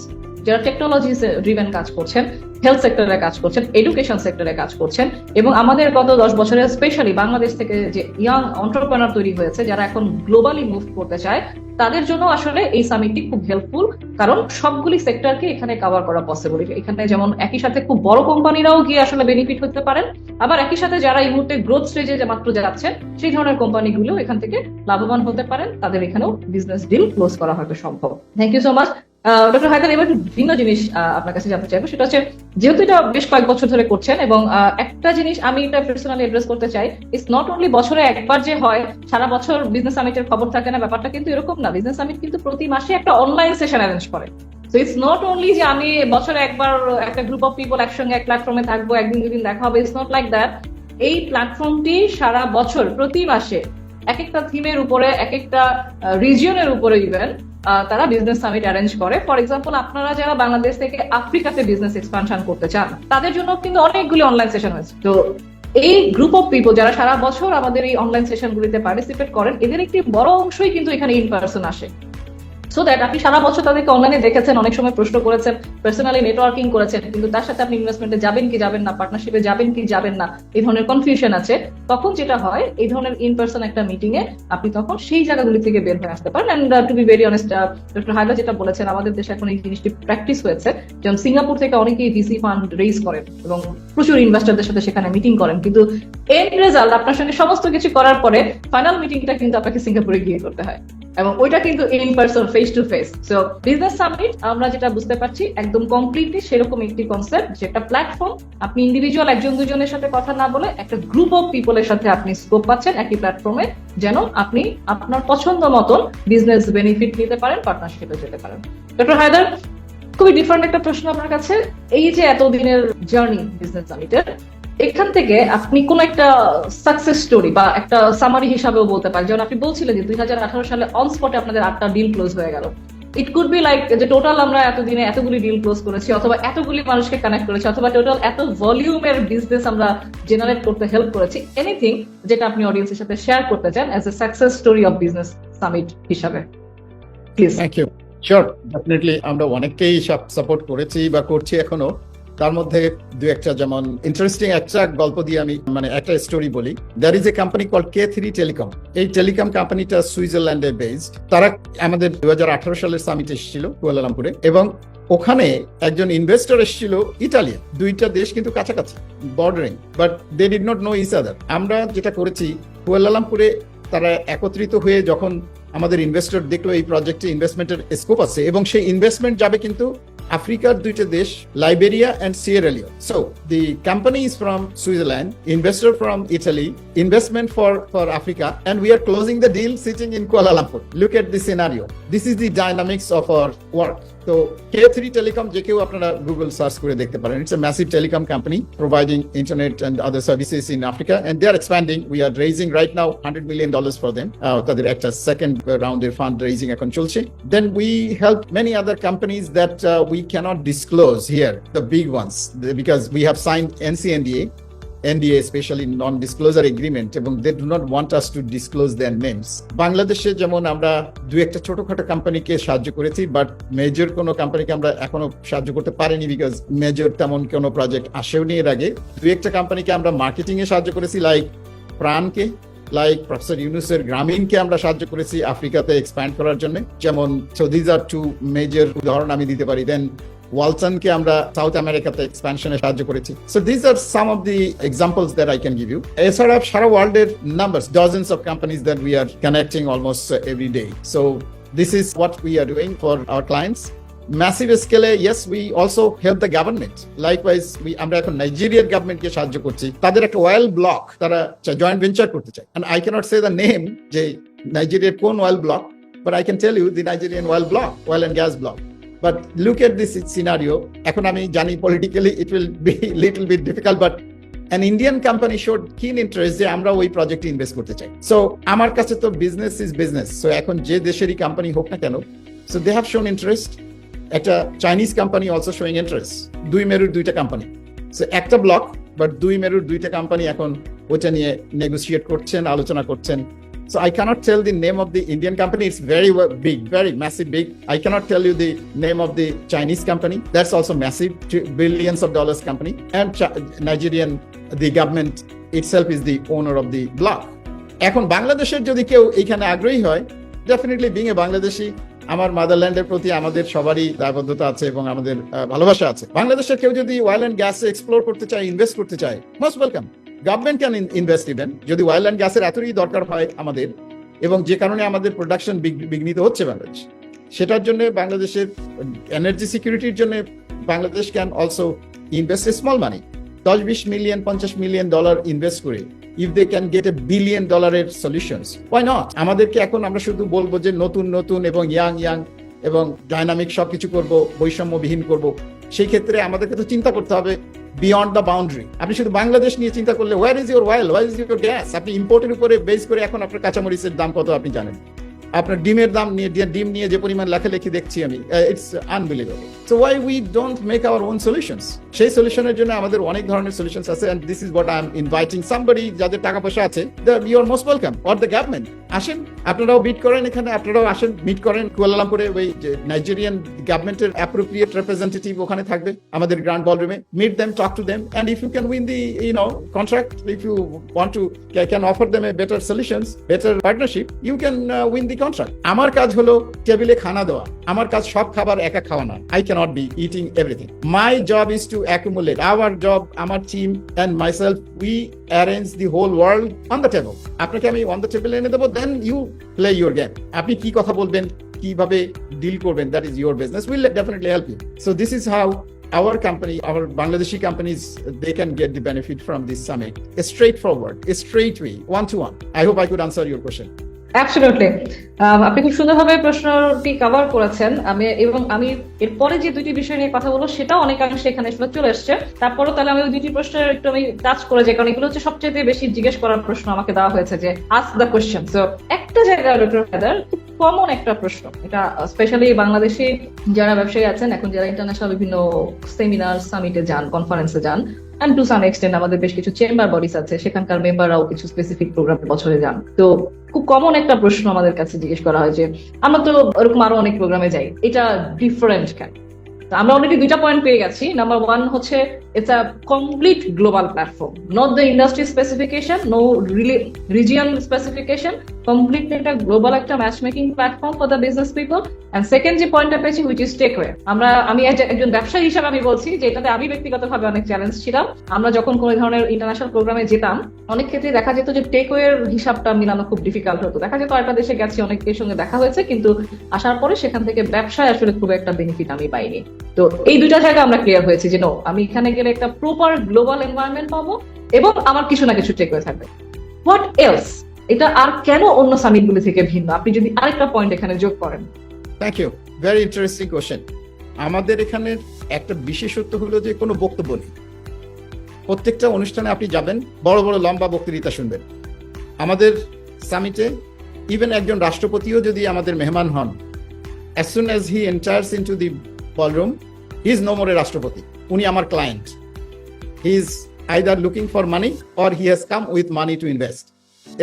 যারা টেকনোলজি ড্রিভেন কাজ করছেন, হেলথ সেক্টরে কাজ করছেন, এডুকেশন সেক্টরে কাজ করছেন, এবং আমাদের গত 10 বছরে স্পেশালি বাংলাদেশ থেকে যে ইয়াং এন্টারপ্রেনার তৈরি হয়েছে যারা এখন গ্লোবালি মুভ করতে চায়, তাদের জন্য আসলে এই সামিটটি খুব হেল্পফুল, কারণ সবগুলি সেক্টরকে এখানে কভার করা পসিবল। এখানে যেমন একই সাথে খুব বড় কোম্পানিরাও গিয়ে আসলে বেনিফিট হতে পারেন, আবার একই সাথে যারা এই মুহূর্তে গ্রোথ স্টেজে মাত্র যাচ্ছেন সেই ধরনের কোম্পানিগুলো এখান থেকে লাভবান হতে পারেন, তাদের এখানেও বিজনেস ডিল ক্লোজ করা হয়তো সম্ভব। Thank you so much. Doctor Haider, এবার ভিন্ন জিনিস আপনার কাছে জানতে চাইবো, সেটা হচ্ছে যেহেতু এটা বেশ কয়েক বছর ধরে করছেন, এবং একটা জিনিস আমি এটা পার্সোনালি অ্যাড্রেস করতে চাই, ইটস নট অনলি বছরে একবার যে হয় সারা বছর বিজনেস সামিটের খবর থাকে না, ব্যাপারটা কিন্তু এরকম না। বিজনেস সামিট কিন্তু প্রতি মাসে একটা অনলাইন সেশন অ্যারেঞ্জ করে। সো ইটস নট অনলি যে আমি বছরে একবার একটা গ্রুপ অফ পিপল একসঙ্গে এক প্ল্যাটফর্মে থাকবো, একদিন দুদিন দেখা হবে, ইটস নট লাইক দ্যাট। এই প্ল্যাটফর্মটি সারা বছর প্রতি মাসে এক একটা থিমের উপরে, এক একটা রিজিয়নের উপরে ইভেন তারা বিজনেস সামিট অ্যারেঞ্জ করে। ফর এক্সাম্পল, আপনারা যারা বাংলাদেশ থেকে আফ্রিকাতে বিজনেস এক্সপানশন করতে চান, তাদের জন্য কিন্তু অনেকগুলি অনলাইন সেশন হয়েছে। তো এই গ্রুপ অফ পিপল যারা সারা বছর আমাদের এই অনলাইন সেশন গুলিতে পার্টিসিপেট করেন, এদের একটি বড় অংশই কিন্তু এখানে ইন পার্সন আসে। সো দ্যাট আপনি সারা বছর তাদেরকে অনলাইনে দেখেছেন, অনেক সময় প্রশ্ন করেছেন, পার্সোনালি নেটওয়ার্কিং করেছেন, কিন্তু তার সাথে আপনি ইনভেস্টমেন্টে যাবেন কি যাবেন না, পার্টনারশিপে যাবেন কি যাবেন না, এই ধরনের কনফিউশন আছে। তখন যেটা হয়, এই ধরনের ইন পার্সন একটা মিটিং এ আপনি তখন সেই জায়গাগুলি থেকে বের হয়ে আসতে পারেন। And to be very honest, doctor Haider যেটা বলেছেন, আমাদের দেশে এখন এই জিনিসটি প্র্যাকটিস হয়েছে। যেমন সিঙ্গাপুর থেকে অনেকেই ভিসি ফান্ড রেইজ করেন এবং প্রচুর ইনভেস্টরদের সাথে সেখানে মিটিং করেন, কিন্তু এন্ড রেজাল্ট আপনার সঙ্গে সমস্ত কিছু করার পরে ফাইনাল মিটিংটা কিন্তু আপনাকে সিঙ্গাপুরে গিয়ে করতে হয়, এবং ওইটা কিন্তু in person, face to face. So business summit আমরা যেটা বুঝতে পারছি একদম কমপ্লিটলি সেরকম একটি কনসেপ্ট, যেটা প্ল্যাটফর্ম। আপনি ইন্ডিভিজুয়াল একজন দুজনের সাথে কথা না বলে একটা গ্রুপ অফ পিপলের সাথে আপনি স্কোপ পাচ্ছেন একই প্ল্যাটফর্মে, যেন আপনি আপনার পছন্দ মতন বিজনেস বেনিফিট নিতে পারেন, পার্টনারশিপে যেতে পারেন। ডক্টর হায়দার, খুবই ডিফারেন্ট একটা প্রশ্ন আপনার কাছে। এই যে এতদিনের জার্নি বিজনেস সামিটের, এখান থেকে আপনি কোন একটা সাকসেস স্টোরি বা একটা সামারি হিসাবেও বলতে পারেন। যেমন আপনি বলছিলেন যে 2018 সালে অন স্পটে আপনাদের 8টা ডিল ক্লোজ হয়ে গেল। ইট কুড বি লাইক যে টোটাল আমরা এতদিনে এতগুলি ডিল ক্লোজ করেছি, অথবা এতগুলি মানুষকে কানেক্ট করেছি, অথবা টোটাল এত ভলিউমের বিজনেস আমরা জেনারেট করতে হেল্প করেছি। এনিথিং যেটা আপনি অডিয়েন্সের সাথে শেয়ার করতে চান as a success story of business summit হিসাবে, please. Thank you. Sure, definitely আমরা অনেককেই সাপোর্ট করেছি বা করছি এখনো। তার মধ্যে দু একটা, যেমন ইন্টারেস্টিং একটা গল্প দিয়ে আমি একটা স্টোরি বলি। There is a company called K3 telecom. এই টেলিকম কোম্পানিটা সুইজারল্যান্ডে বেসড। তারা আমাদের 2018 সালের সামিট এসেছিল কুয়ালালামপুরে, এবং ওখানে একজন ইনভেস্টর এসেছিল ইটালিয়ান। দুইটা দেশ কিন্তু কাছাকাছি, bordering, but they did not know each other. আমরা যেটা করেছি, কুয়ালালামপুরে তারা একত্রিত হয়ে যখন আমাদের ইনভেস্টর দেখলো এই প্রজেক্টে ইনভেস্টমেন্টের স্কোপ আছে, এবং সেই ইনভেস্টমেন্ট যাবে কিন্তু আফ্রিকার দুইটা দেশ, Liberia and Sierra Leone. So the company is from Switzerland, investor from Italy, investment for Africa, and we are closing the deal sitting in Kuala Lumpur. Look at the scenario. This is the dynamics of our work. So K3 Telecom, যে কেউ আপনারা Google search করে দেখতে পারেন। It's a massive telecom company providing internet and other services in Africa, and they are expanding. We are raising right now $100 million for them. তাদের একটা second round of fundraising এখন চলছে. Then we help many other companies that we cannot disclose here, the big ones, because we have signed NDA, especially non-disclosure agreement, এবং they do not want us to disclose their names. বাংলাদেশে যেমন আমরা দু একটা ছোটখাটো কোম্পানিকে সাহায্য করেছি, বাট মেজর কোনো কোম্পানিকে আমরা এখনো সাহায্য করতে পারিনি, বিকজ মেজর তেমন কোনো প্রজেক্ট আসেওনি এর আগে। দু একটা কোম্পানিকে আমরা মার্কেটিং এ সাহায্য করেছি, লাইক প্রাণকে, লাইক প্রফেসর ইউনুসের গ্রামীণকে আমরা সাহায্য করেছি আফ্রিকাতে এক্সপ্যান্ড করার জন্য। যেমন so these are two major উদাহরণ আমি দিতে পারি। দেন ওয়ালসনকে আমরা সাউথ আমেরিকাতে এক্সপ্যানশনে সাহায্য করেছি। So these are some of the examples that I can give you. এছাড়া সারা ওয়ার্ল্ডের numbers, dozens of companies that we are connecting almost every day. So this is what we are doing for our clients. Massive scale, yes, we also help the government. Likewise, আমরা এখন নাইজেরিয়ার গভর্নমেন্টকে সাহায্য করছি। তাদের একটা অয়েল ব্লক তারা joint venture করতে চায়, and I cannot say the name যে নাইজেরিয়ার কোন oil block, but I can tell you the Nigerian oil and gas block. But look at this scenario. এখন আমি জানি politically it will be little bit difficult, but an Indian company showed keen interest যে আমরা ওই প্রজেক্টে invest করতে চাই। So আমার কাছে তো বিজনেস ইজ বিজনেস। So এখন যে দেশেরই কোম্পানি হোক না কেন, so they have shown interest. একটা Chinese company also showing interest. দুই মেরুর দুইটা কোম্পানি, সো একটা ব্লক, বাট দুই মেরুর দুইটা কোম্পানি এখন ওইটা নিয়ে নেগোসিয়েট করছেন, আলোচনা করছেন। So I cannot tell the name of the Indian company. It's very big, very massive, big. I cannot tell you the name of the Chinese company. That's also massive, billions of dollars company. And Nigerian, the government itself is the owner of the block. এখন বাংলাদেশের যদি কেউ এখানে আগ্রহী হয়, definitely being a Bangladeshi, আমার মাদারল্যান্ডের প্রতি আমাদের সবারই দায়বদ্ধতা আছে এবং আমাদের ভালোবাসা আছে। বাংলাদেশের কেউ যদি অয়েল অ্যান্ড গ্যাস এক্সপ্লোর করতে চায়, ইনভেস্ট করতে চায়, most welcome. Government can invest even, যদি অয়েল অ্যান্ড গ্যাসের এতই দরকার হয় আমাদের, এবং যে কারণে আমাদের প্রোডাকশন বিঘ্নিত হচ্ছে বাংলাদেশ, সেটার জন্য বাংলাদেশের এনার্জি সিকিউরিটির জন্য Bangladesh can also invest a small money, 10-20 million $50 million invest করে if they can get $1 billion solutions, why not? আমাদেরকে এখন আমরা শুধু বলবো যে নতুন নতুন এবং ইয়াং এবং ডাইনামিক সবকিছু করব, বৈষম্যবিহীন করব, সেই ক্ষেত্রে আমাদেরকে তো চিন্তা করতে হবে বিয়ন্ড দ্য বাউন্ডারি। আপনি শুধু বাংলাদেশ নিয়ে চিন্তা করলে, war is your oil, war is your gas, আপনি ইম্পোর্টের উপরে বেস করে এখন আপনার কাঁচামরিচের দাম কত আপনি জানেন, আপনার ডিমের দাম নিয়ে, ডিম নিয়ে যে পরিমাণ লেখালেখি দেখছি আমি, it's unbelievable. So why we don't make our own solutions? সেই সলিউশনের জন্য আমাদের অনেক ধরনের সলিউশনস আছে, and this is what I am inviting somebody, যাদের টাকা পয়সা আছে, you are most welcome, or the government. আসেন, আপনারাও মিট করেন এখানে, আপনারাও আসেন, মিট করেন কুয়ালালামপুরে, ওই যে নাইজেরিয়ান গভর্নমেন্টের অ্যাপ্রোপ্রিয়েট রিপ্রেজেন্টেটিভ ওখানে থাকবে আমাদের গ্র্যান্ড বলরুমে, meet them, talk to them, and if you can win the contract, if you want to can offer them a better solutions, better partnership, you can win the contract. আমার কাজ হলো টেবিলে খানা দেওয়া, আমার কাজ সব খাবার একা খাওয়া না। I cannot be eating everything. My job is to accumulate. Our job, আমার team and myself, we arrange the whole world on the table. আপনাকে আমি on the table এনে দেবো, then you play your game. আপনি কি কথা বলবেন, কিভাবে ডিল করবেন, that is your business. We'll definitely help you. So this is how our company, our Bangladeshi companies, they can get the benefit from this summit. A straightforward, a straight way, one-to-one. I hope I could answer your question. Absolutely, আপনি খুব সুন্দরভাবে প্রশ্নটি cover করেছেন। আমি এরপরে যে দুটি বিষয় নিয়ে কথা বলবো সেটাও অনেকাংশে এখানে চলে এসছে। তারপরে তাহলে আমি ওই দুটি প্রশ্নের একটু আমি টাচ করে যাই, কারণ এগুলো হচ্ছে সবচেয়ে বেশি জিজ্ঞেস করার প্রশ্ন আমাকে দেওয়া হয়েছে, যে আস্ক দ্য কোয়েশ্চেন। তো একটা জায়গায় ডক্টর হায়দার, খুব কমন একটা প্রশ্ন, এটা স্পেশালি বাংলাদেশি যারা ব্যবসায়ী আছেন, এখন যারা ইন্টারন্যাশনাল বিভিন্ন সেমিনার, সামিটে যান, কনফারেন্সে যান, and to some extent আমাদের বেশ কিছু চেম্বার বডিজ আছে, সেখানকার মেম্বাররাও কিছু স্পেসিফিক প্রোগ্রামে বছরে যান। তো খুব কমন একটা প্রশ্ন আমাদের কাছে জিজ্ঞেস করা হয় যে আমরা তো এরকম আরো অনেক প্রোগ্রামে যাই, এটা ডিফারেন্ট কেন? আমরা অলরেডি দুইটা পয়েন্ট পেয়ে গেছি। নাম্বার ওয়ান হচ্ছে it's a complete global platform, not the industry specification, no region specification, completely একটা global একটা matchmaking platform for the business people. And second যে পয়েন্টটা পেয়েছি, which is takeaway. আমি একজন ব্যবসায়ী হিসাবে আমি বলছি যে এটাতে আমি ব্যক্তিগতভাবে অনেক চ্যালেঞ্জ ছিলাম। আমরা যখন কোনো ধরনের ইন্টারন্যাশনাল প্রোগ্রামে যেতাম, অনেক ক্ষেত্রে দেখা যেত যে টেকওয়ের হিসাবটা মিলানো খুব ডিফিকাল্ট হতো। দেখা যেত একটা দেশে গেছি, অনেকের সঙ্গে দেখা হয়েছে, কিন্তু আসার পরে সেখান থেকে ব্যবসায় আসলে খুব একটা বেনিফিট আমি পাইনি। তো এই দুইটা জায়গা আমরা ক্লিয়ার হয়েছি যে নো, আমি এখানে গেলে একটা প্রপার গ্লোবাল এনভায়রনমেন্ট পাবো এবং আমার কিছু না কিছু টেকওয়ে থাকবে। What else? এটা আর কেন অন্য সামিটগুলি থেকে ভিন্ন? আপনি যদি আরেকটা পয়েন্ট এখানে যোগ করেন। Thank you, very interesting question. আমাদের এখানে একটা বিশেষত্ব হলো যে কোনো বক্তব্য নেই। প্রত্যেকটা অনুষ্ঠানে আপনি যাবেন, বড় বড় লম্বা বক্তৃতা শুনবেন। আমাদের সামিটে ইভেন একজন রাষ্ট্রপতিও যদি আমাদের মেহমান হন, as soon as he enters into the ballroom, he is no more a রাষ্ট্রপতি, উনি আমার client. He is either looking for money or he has come with money to invest.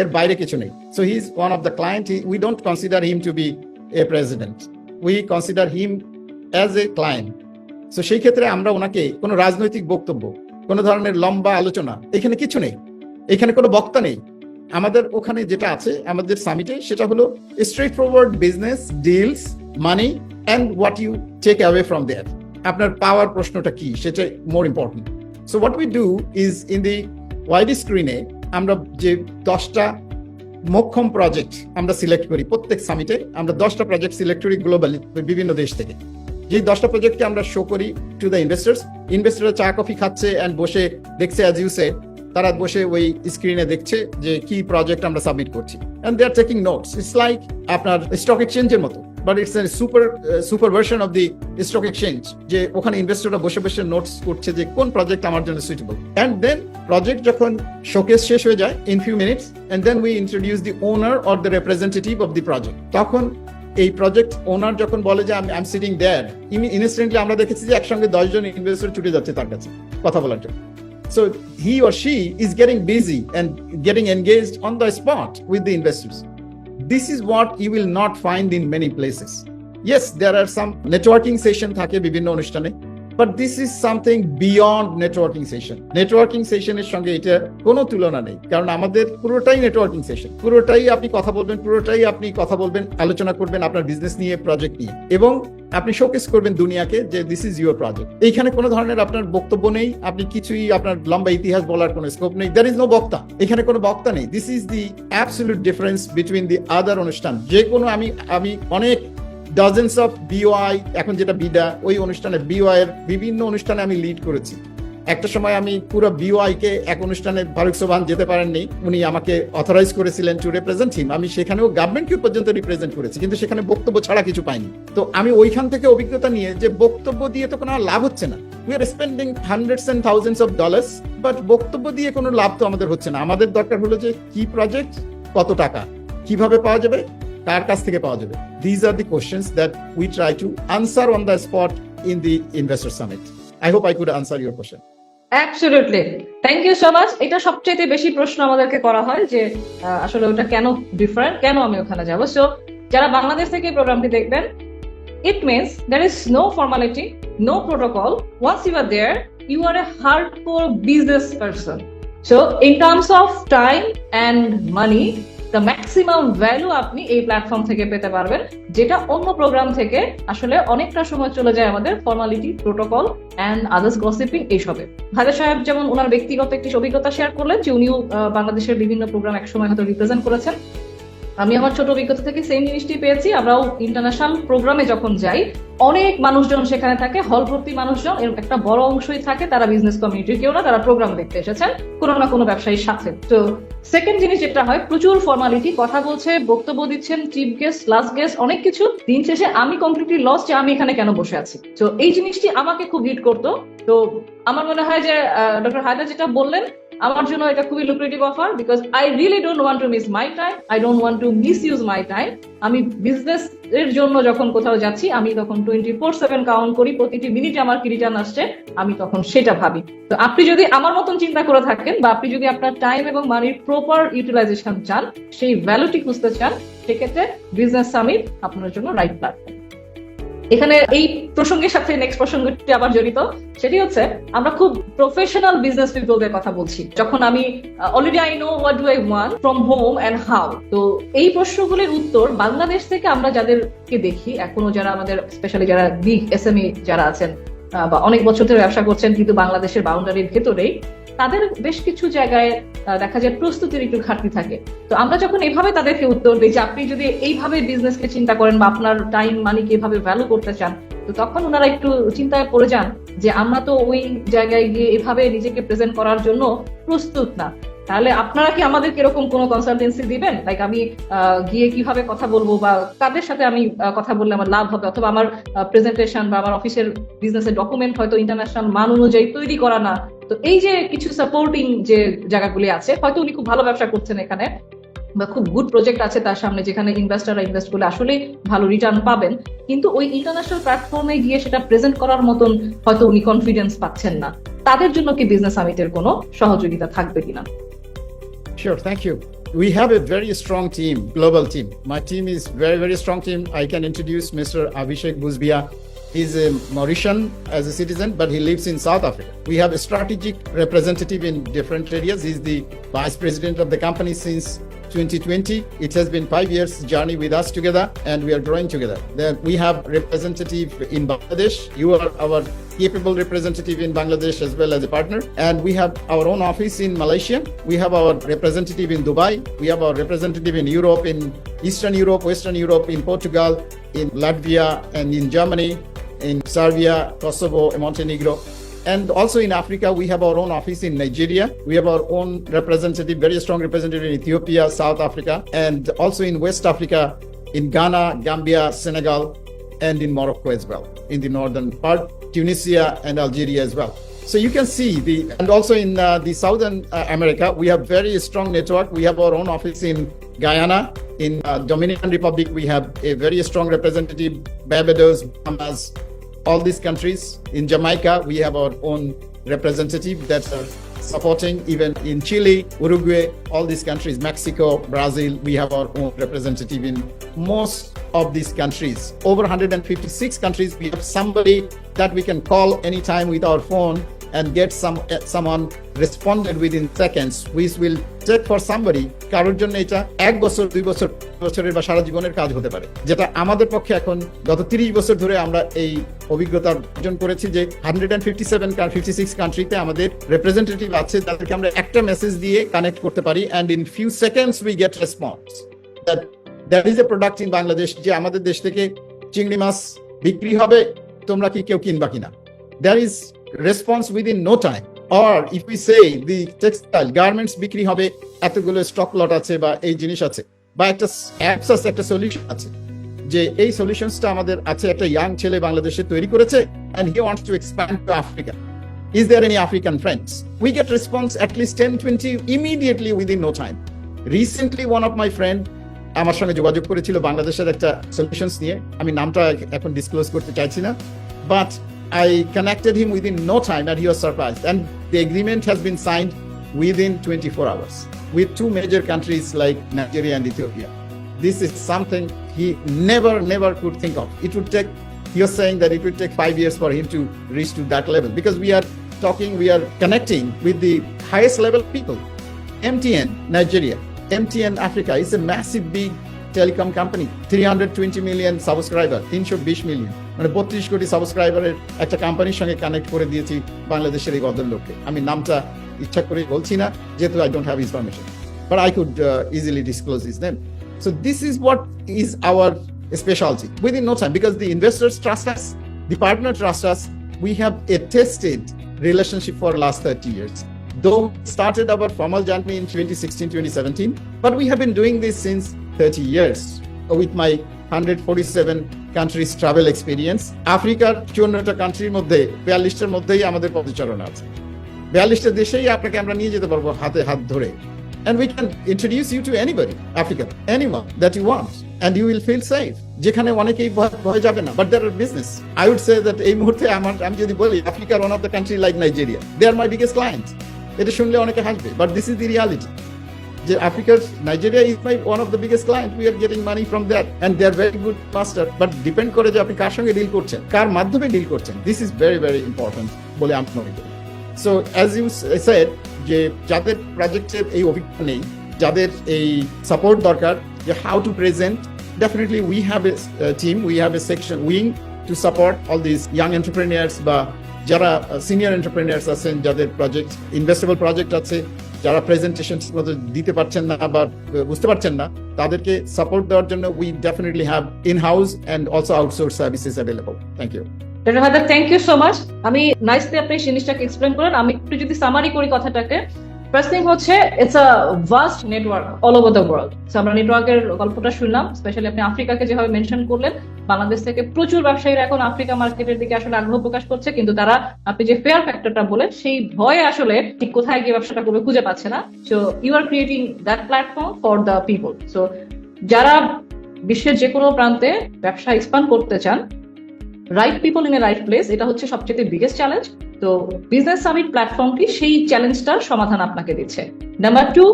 এর বাইরে কিছু নেই। So he is one of the client. We don't consider him to be a president. We consider him as a client. So সেই ক্ষেত্রে আমরা ওনাকে কোনো রাজনৈতিক বক্তব্য, কোনো ধরনের লম্বা আলোচনা এখানে কিছু নেই, এখানে কোনো বক্তা নেই। আমাদের ওখানে যেটা আছে আমাদের সামিটে, সেটা হলো straight forward business deals, money and what you take away from there. আপনার পাওয়ার প্রশ্নটা কি, সেটা more important. So what we do is in the wide স্ক্রিনে আমরা যে 10টা মোক্ষম প্রজেক্ট আমরা সিলেক্ট করি, প্রত্যেক সামিটে আমরা 10টা প্রজেক্ট সিলেক্ট করি গ্লোবালি, বিভিন্ন দেশ থেকে। যে 10টা প্রজেক্টকে আমরা শো করি টু দ্য ইনভেস্টার্স। ইনভেস্টাররা চা কফি খাচ্ছে অ্যান্ড বসে দেখছে, অ্যাজ ইউ সেড, তারা বসে ওই স্ক্রিনে দেখছে যে কি প্রজেক্ট আমরা সাবমিট করছি, and they are taking notes. It's like আপনার স্টক এক্সচেঞ্জের মতো, but it's a super version of the stock exchange, যে ওখানে ইনভেস্টররা বসে বসে নোটস করছে যে কোন প্রজেক্ট আমার জন্য সুইটেবল। অ্যান্ড দেন প্রজেক্ট যখন শোকেস শেষ হয়ে যায় in few minutes, and then we introduce the owner or the representative of the project. তখন এই প্রজেক্ট ওনার যখন বলে যে I am sitting there, instantly আমরা দেখেছি যে একসঙ্গে 10 জন ইনভেস্টর ছুটে যাচ্ছে তার কাছে কথা বলার জন্য। So he or she is getting busy and getting engaged on the spot with the investors. This is what you will not find in many places. Yes, there are some networking session থাকে বিভিন্ন অনুষ্ঠানে, but this is something beyond networking session. Networking session এর সঙ্গে এটা কোনো তুলনা নেই, কারণ আমাদের পুরোটাই নেটওয়ার্কিং সেশন, পুরোটাই আপনি কথা বলবেন, আলোচনা করবেন আপনার বিজনেস নিয়ে, প্রজেক্ট নিয়ে, এবং আপনি শোকেস করবেন দুনিয়াকে যে দিস ইজ ইউর প্রজেক্ট। এইখানে কোনো ধরনের আপনার বক্তব্য নেই, আপনি কিছুই আপনার লম্বা ইতিহাস বলার কোনো স্কোপ নেই, দ্যার ইজ নো বক্তা, এখানে কোনো বক্তা নেই। This is the absolute difference between the other অনুষ্ঠান। যে কোনো আমি অনেক ডজেন্স অফ বিওআই, এখন যেটা বিডা, ওই অনুষ্ঠানে বিওআই এর বিভিন্ন অনুষ্ঠানে আমি লিড করেছি। একটা সময় আমি পুরো বিওআই কে এক অনুষ্ঠানে ফারুক সোবহান যেতে পারেননি, উনি আমাকে অথরাইজ করেছিলেন টু রিপ্রেজেন্ট হিম। আমি সেখানেও গভর্নমেন্টকে পর্যন্ত রিপ্রেজেন্ট করেছি, কিন্তু সেখানে বক্তব্য ছাড়া কিছু পাইনি। তো আমি ওইখান থেকে অভিজ্ঞতা নিয়ে যে বক্তব্য দিয়ে তো কোনো লাভ হচ্ছে না, we are spending hundreds and thousands of dollars, but বক্তব্য দিয়ে কোনো লাভ তো আমাদের হচ্ছে না। আমাদের দরকার হলো যে কি প্রজেক্ট, কত টাকা, কিভাবে পাওয়া যাবে, কার কাছ থেকে পাওয়া যাবে। These are the questions that we try to answer on the spot in the Investor Summit. I hope I could answer your question. Absolutely, thank you so much. এটা সবচেয়ে বেশি প্রশ্ন আমাদেরকে করা হয় যে আসলে ওটা কেন ডিফারেন্ট, কেন আমি ওখানে যাব। সো যারা বাংলাদেশ থেকে প্রোগ্রামটি দেখবেন, it means there is no formality, no protocol. Once you are there, you are a hardcore business person. So in terms of time and money, the maximum value আপনি এই প্ল্যাটফর্ম থেকে পেতে পারবেন, যেটা অন্য প্রোগ্রাম থেকে আসলে অনেকটা সময় চলে যায় আমাদের formality, protocol and others gossiping এইসবে। হায়দার সাহেব যেমন ওনার ব্যক্তিগত একটি অভিজ্ঞতা শেয়ার করলেন যে উনিও বাংলাদেশের বিভিন্ন প্রোগ্রাম একসময় হয়তো রিপ্রেজেন্ট করেছেন। আমি আমার ছোট অভিজ্ঞতা থেকে সেম জিনিসটি পেয়েছি। আমরাও ইন্টারন্যাশনাল প্রোগ্রামে যখন যাই, অনেক মানুষজন সেখানে থাকে, হল ভর্তি মানুষজন, এর একটা বড় অংশই থাকে তারা বিজনেস কমিউনিটির কেউ না, তারা প্রোগ্রাম দেখতে এসেছেন কোনো না কোনো ব্যবসায়ীর সাথে। তো সেকেন্ড জিনিস যেটা হয়, প্রচুর ফর্মালিটি, কথা বলছে, বক্তব্য দিচ্ছেন, চিফ গেস্ট, লাস্ট গেস্ট, অনেক কিছু। দিন শেষে আমি কমপ্লিটলি লস যে আমি এখানে কেন বসে আছি। তো এই জিনিসটি আমাকে খুব হিট করতো। তো আমার মনে হয় যে ডক্টর হায়দার যেটা বললেন, আমার জন্য এটা খুবই lucrative offer, because I really don't want to miss my time, I don't want to miss use my time. আমি বিজনেস এর জন্য যখন কোথাও যাচ্ছি, আমি তখন 24/7 কাউন্ট করি, প্রতিটি মিনিটে আমার কি রিটার্ন আসছে আমি তখন সেটা ভাবি। তো আপনি যদি আমার মতন চিন্তা করে থাকেন, বা আপনি যদি আপনার টাইম এবং মানির প্রপার ইউটিলাইজেশন চান, সেই ভ্যালুটি খুঁজতে চান, সেক্ষেত্রে বিজনেস সামিট আপনার জন্য রাইট প্ল্যাটফর্ম। এখানে এই প্রসঙ্গের সাথে নেক্সট প্রসঙ্গটি আবার জড়িত, সেটি হচ্ছে আমরা খুব প্রফেশনাল বিজনেস পিপলদের কথা বলছি। যখন আমি already I know what do I want from home and how, তো এই প্রশ্নগুলির উত্তর বাংলাদেশ থেকে আমরা যাদেরকে দেখি, এখনো যারা আমাদের স্পেশালি যারা বিগ এসএমই যারা আছেন বা অনেক বছর ধরে ব্যবসা করছেন কিন্তু বাংলাদেশের বাউন্ডারির ভেতরেই, তাদের বেশ কিছু জায়গায় দেখা যায় প্রস্তুতির একটু ঘাটতি থাকে। তো আমরা যখন এভাবে তাদেরকে উত্তর দিই যে আপনি যদি এইভাবে বিজনেসকে চিন্তা করেন বা আপনার টাইম মানিকে এভাবে ভ্যালু করতে চান, তো তখন ওনারা একটু চিন্তায় পড়ে যান যে আমরা তো ওই জায়গায় গিয়ে এভাবে নিজেকে প্রেজেন্ট করার জন্য প্রস্তুত না। তাহলে আপনারা কি আমাদেরকে এরকম কোনো কনসালটেন্সি দিবেন, লাইক আমি গিয়ে কিভাবে কথা বলবো বা কাদের সাথে আমি কথা বললে আমার লাভ হবে, অথবা আমার প্রেজেন্টেশন বা আমার অফিসের বিজনেসের ডকুমেন্ট হয়তো ইন্টারন্যাশনাল মান অনুযায়ী তৈরি করা না। তো এই যে কিছু সাপোর্টিং যে জায়গাগুলি আছে, হয়তো উনি খুব ভালো ব্যবসা করছেন এখানে বা খুব গুড প্রজেক্ট আছে তার সামনে, যেখানে ইনভেস্টররা ইনভেস্ট করলে আসলে ভালো রিটার্ন পাবেন, কিন্তু ওই ইন্টারন্যাশনাল প্ল্যাটফর্মে গিয়ে সেটা প্রেজেন্ট করার মতন হয়তো উনি কনফিডেন্স পাচ্ছেন না। তাদের জন্য কি বিজনেস সামিটের কোনো সহযোগিতা থাকবে কিনা? Sure, thank you. We have a very strong team, global team. My team is very, very strong team. I can introduce Mr. Avishek Busviah. He's a Mauritian as a citizen, but he lives in South Africa. We have a strategic representative in different areas. He's the vice president of the company since 2020. It has been 5 years journey with us together, and we are growing together. Then we have representative in Bangladesh. You are our capable representative in Bangladesh as well as a partner. And we have our own office in Malaysia. We have our representative in Dubai. We have our representative in Europe, in Eastern Europe, Western Europe, in Portugal, in Latvia, and in Germany, in Serbia, Kosovo, and Montenegro. And also in Africa, we have our own office in Nigeria. We have our own representative, very strong representative in Ethiopia, South Africa, and also in West Africa, in Ghana, Gambia, Senegal, and in Morocco as well, in the northern part, Tunisia and Algeria as well. So you can see and also in the Southern America, we have very strong network. We have our own office in Guyana. In Dominican Republic, we have a very strong representative, Barbados, Bahamas, all these countries. In Jamaica, we have our own representative, that's our supporting even in Chile, Uruguay, all these countries, Mexico, Brazil. We have our own representative in most of these countries. Over 156 countries, we have somebody that we can call anytime with our phone and get someone responded within seconds, which will take for somebody কারোর জন্য এটা 1 বছর 2 বছর বছরের বা সারা জীবনের কাজ হতে পারে, যেটা আমাদের পক্ষে এখন গত 30 বছর ধরে আমরা এই অভিজ্ঞতা অর্জন করেছি যে 156 কান্ট্রিতে আমাদের রিপ্রেজেন্টেটিভ আছে যাদেরকে আমরা একটা মেসেজ দিয়ে কানেক্ট করতে পারি, and in few seconds we get response that there is a product in Bangladesh যে আমাদের দেশ থেকে চিংড়ি মাছ বিক্রি হবে, তোমরা কি কেউ কিনবা কিনা। There is response within no time. Or if we say the textile garments বিক্রি হবে, এতগুলো স্টক লট আছে বা এই জিনিস আছে, বা একটা অ্যাপস আছে, একটা সলিউশন আছে যে এই সলিউশনসটা আমাদের আছে, একটা ইয়াং ছেলে বাংলাদেশে তৈরি করেছে and he wants to expand to Africa. Is there any African friends? We get response at least 10-20 immediately within no time. Recently one of my friend আমার সঙ্গে যোগাযোগ করেছিল বাংলাদেশের একটা সলিউশনস নিয়ে, আমি নামটা এখন ডিসক্লোজ করতে চাইছি না, but I connected him within no time and he was surprised, and the agreement has been signed within 24 hours with two major countries like Nigeria and Ethiopia. This is something he never could think of. It would take, he was saying that it would take 5 years for him to reach to that level, because we are connecting with the highest level people. MTN Nigeria, MTN Africa is a massive big telecom company, 320 million subscriber, 320 million, মানে 32 কোটি সাবস্ক্রাইবারের একটা কোম্পানির সঙ্গে connect করে দিয়েছি বাংলাদেশের এই ভদ্রলোককে। আমি নামটা ইচ্ছা করে বলছি না যেহেতু I don't have his permission, but I could easily disclose his name. So this is what is our specialty within no time, because the investors trust us, the partner trust us. We have a tested relationship for the last 30 years. Though started our formal journey in 2016-2017, but we have been doing this since 30 years with my 147 countries travel experience. আফ্রিকার 54টা কান্ট্রির মধ্যে 42টার মধ্যেই আমাদের পদচারণা আছে, 42টা দেশেই আপনাকে আমরা নিয়ে যেতে পারবো হাতে হাত ধরে, and we can introduce you to anybody, African, anyone that you want, and you will feel safe. যেখানে অনেকেই ভয় যাবে না, but there are business. I would say that এই মুহূর্তে আমি যদি বলি আফ্রিকার one of the country like Nigeria, they are my biggest clients. এটা শুনলে অনেকে হাসবে, but this is the reality. যে আফ্রিকার Nigeria is my one of the biggest client. We are getting money from that, and they are very good master. But depend করে যে আপনি কার সঙ্গে ডিল করছেন, কার মাধ্যমে ডিল করছেন. This is very important বলে আমি মনে করি। So as you said, যে যাদের প্রজেক্টে এই অভিজ্ঞতা নেই, যাদের এই সাপোর্ট দরকার, যে how to present, definitely we have a team, we have a section wing to support all these young entrepreneurs বা যারা সিনিয়র এন্টারপ্রেনার্স আছেন, যাদের প্রজেক্ট ইনভেস্টেবল প্রজেক্ট আছে, যারা প্রেজেন্টেশন দিতে পারছেন না বা বুঝতে পারছেন না, তাদেরকে সাপোর্ট দেওয়ার জন্য we definitely have in-house and also outsourced services available. Thank you. Doctor Haider, thank you so much. আমি নাইসলি আপনি জিনিসটাকে এক্সপ্লেন করেন। আমি একটু যদি সামারি করি কথাটাকে, ফার্স্ট থিং হচ্ছে it's a vast network all over the world. So আমরা নেটওয়ার্কের গল্পটা শুনলাম, স্পেশালি আপনি আফ্রিকাকে যেভাবে মেনশন করলেন, বাংলাদেশ থেকে প্রচুর ব্যবসায়ীরা এখন আফ্রিকা মার্কেটের দিকে আসলে আগ্রহ প্রকাশ করছে, কিন্তু তারা আপনি যে ফেয়ার ফ্যাক্টরটা বলেন সেই ভয়ে আসলে ঠিক কোথায় গিয়ে ব্যবসাটা করবে খুঁজে পাচ্ছে না। So you are creating that platform for the people. So যারা বিশ্বের যে কোনো প্রান্তে ব্যবসা এক্সপান্ড করতে চান, right people in a right place, এটা হচ্ছে সবচেয়ে বিগেস্ট চ্যালেঞ্জ। তো বিজনেস সামিট প্ল্যাটফর্মটি সেই চ্যালেঞ্জটার সমাধান আপনাকে দিচ্ছে। নাম্বার 2,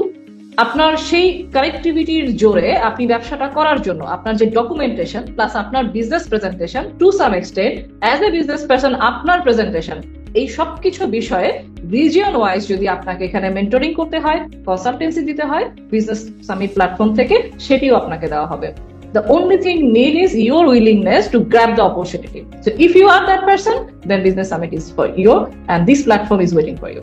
আপনার সেই কানেক্টিভিটির জোরে আপনি ব্যবসাটা করার জন্য আপনার যে ডকুমেন্টেশন প্লাস আপনার business presentation, to some extent as a business person আপনার প্রেজেন্টেশন, এই সবকিছু বিষয়ে রিজিয়ন ওয়াইজ যদি আপনাকে এখানে মেন্টরিং করতে হয়, কনসালটেন্সি দিতে হয় বিজনেস সামিট প্ল্যাটফর্ম থেকে, সেটিও আপনাকে দেওয়া হবে। The only thing need is your willingness to grab the opportunity. So if you are that person, then Business Summit is for you and this platform is waiting for you.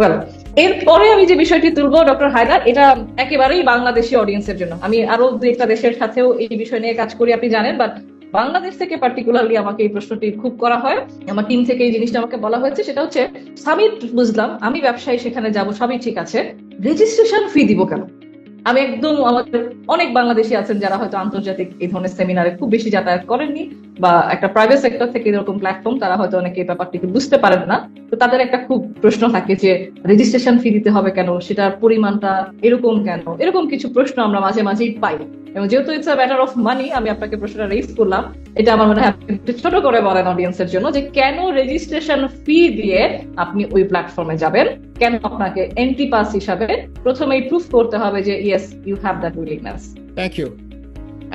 Well, এরপরে আমি যে বিষয়টি তুলবো doctor Haider, এটা একেবারেই বাংলাদেশি অডিয়েন্সের জন্য। আমি আরো দু একটা দেশের সাথেও এই বিষয় নিয়ে কাজ করি, আপনি জানেন, বাট বাংলাদেশ থেকে পার্টিকুলারলি আমাকে এই প্রশ্নটি খুব করা হয়। আমার টিম থেকে এই জিনিসটা আমাকে বলা হয়েছে, সেটা হচ্ছে সামিট বুঝলাম, আমি ব্যবসায়ী সেখানে যাব, সবই ঠিক আছে, রেজিস্ট্রেশন ফি দিব কেন? আমি একদম, আমাদের অনেক বাংলাদেশি আছেন যারা হয়তো আন্তর্জাতিক এই ধরনের সেমিনারে খুব বেশি যাতায়াত করেননি, বা একটা প্রাইভেট সেক্টর থেকে এরকম প্ল্যাটফর্ম, তারা হয়তো অনেকে এই ব্যাপারটিকে বুঝতে পারেন না। তো তাদের একটা খুব প্রশ্ন থাকে যে রেজিস্ট্রেশন ফি দিতে হবে কেন, সেটার পরিমাণটা এরকম কেন, এরকম কিছু প্রশ্ন আমরা মাঝে মাঝেই পাই। এবং যেহেতু it's a matter of money, আমি আপনাকে প্রশ্নটা রেজ করলাম। এটা আমার মনে হয় ছোট করে বলেন অডিয়েন্সের জন্য যে কেন রেজিস্ট্রেশন ফি দিয়ে আপনি ওই প্ল্যাটফর্মে যাবেন, কেন আপনাকে এন্ট্রি পাস হিসাবে প্রথমেই প্রুফ করতে হবে যে yes you have that willingness. Thank you.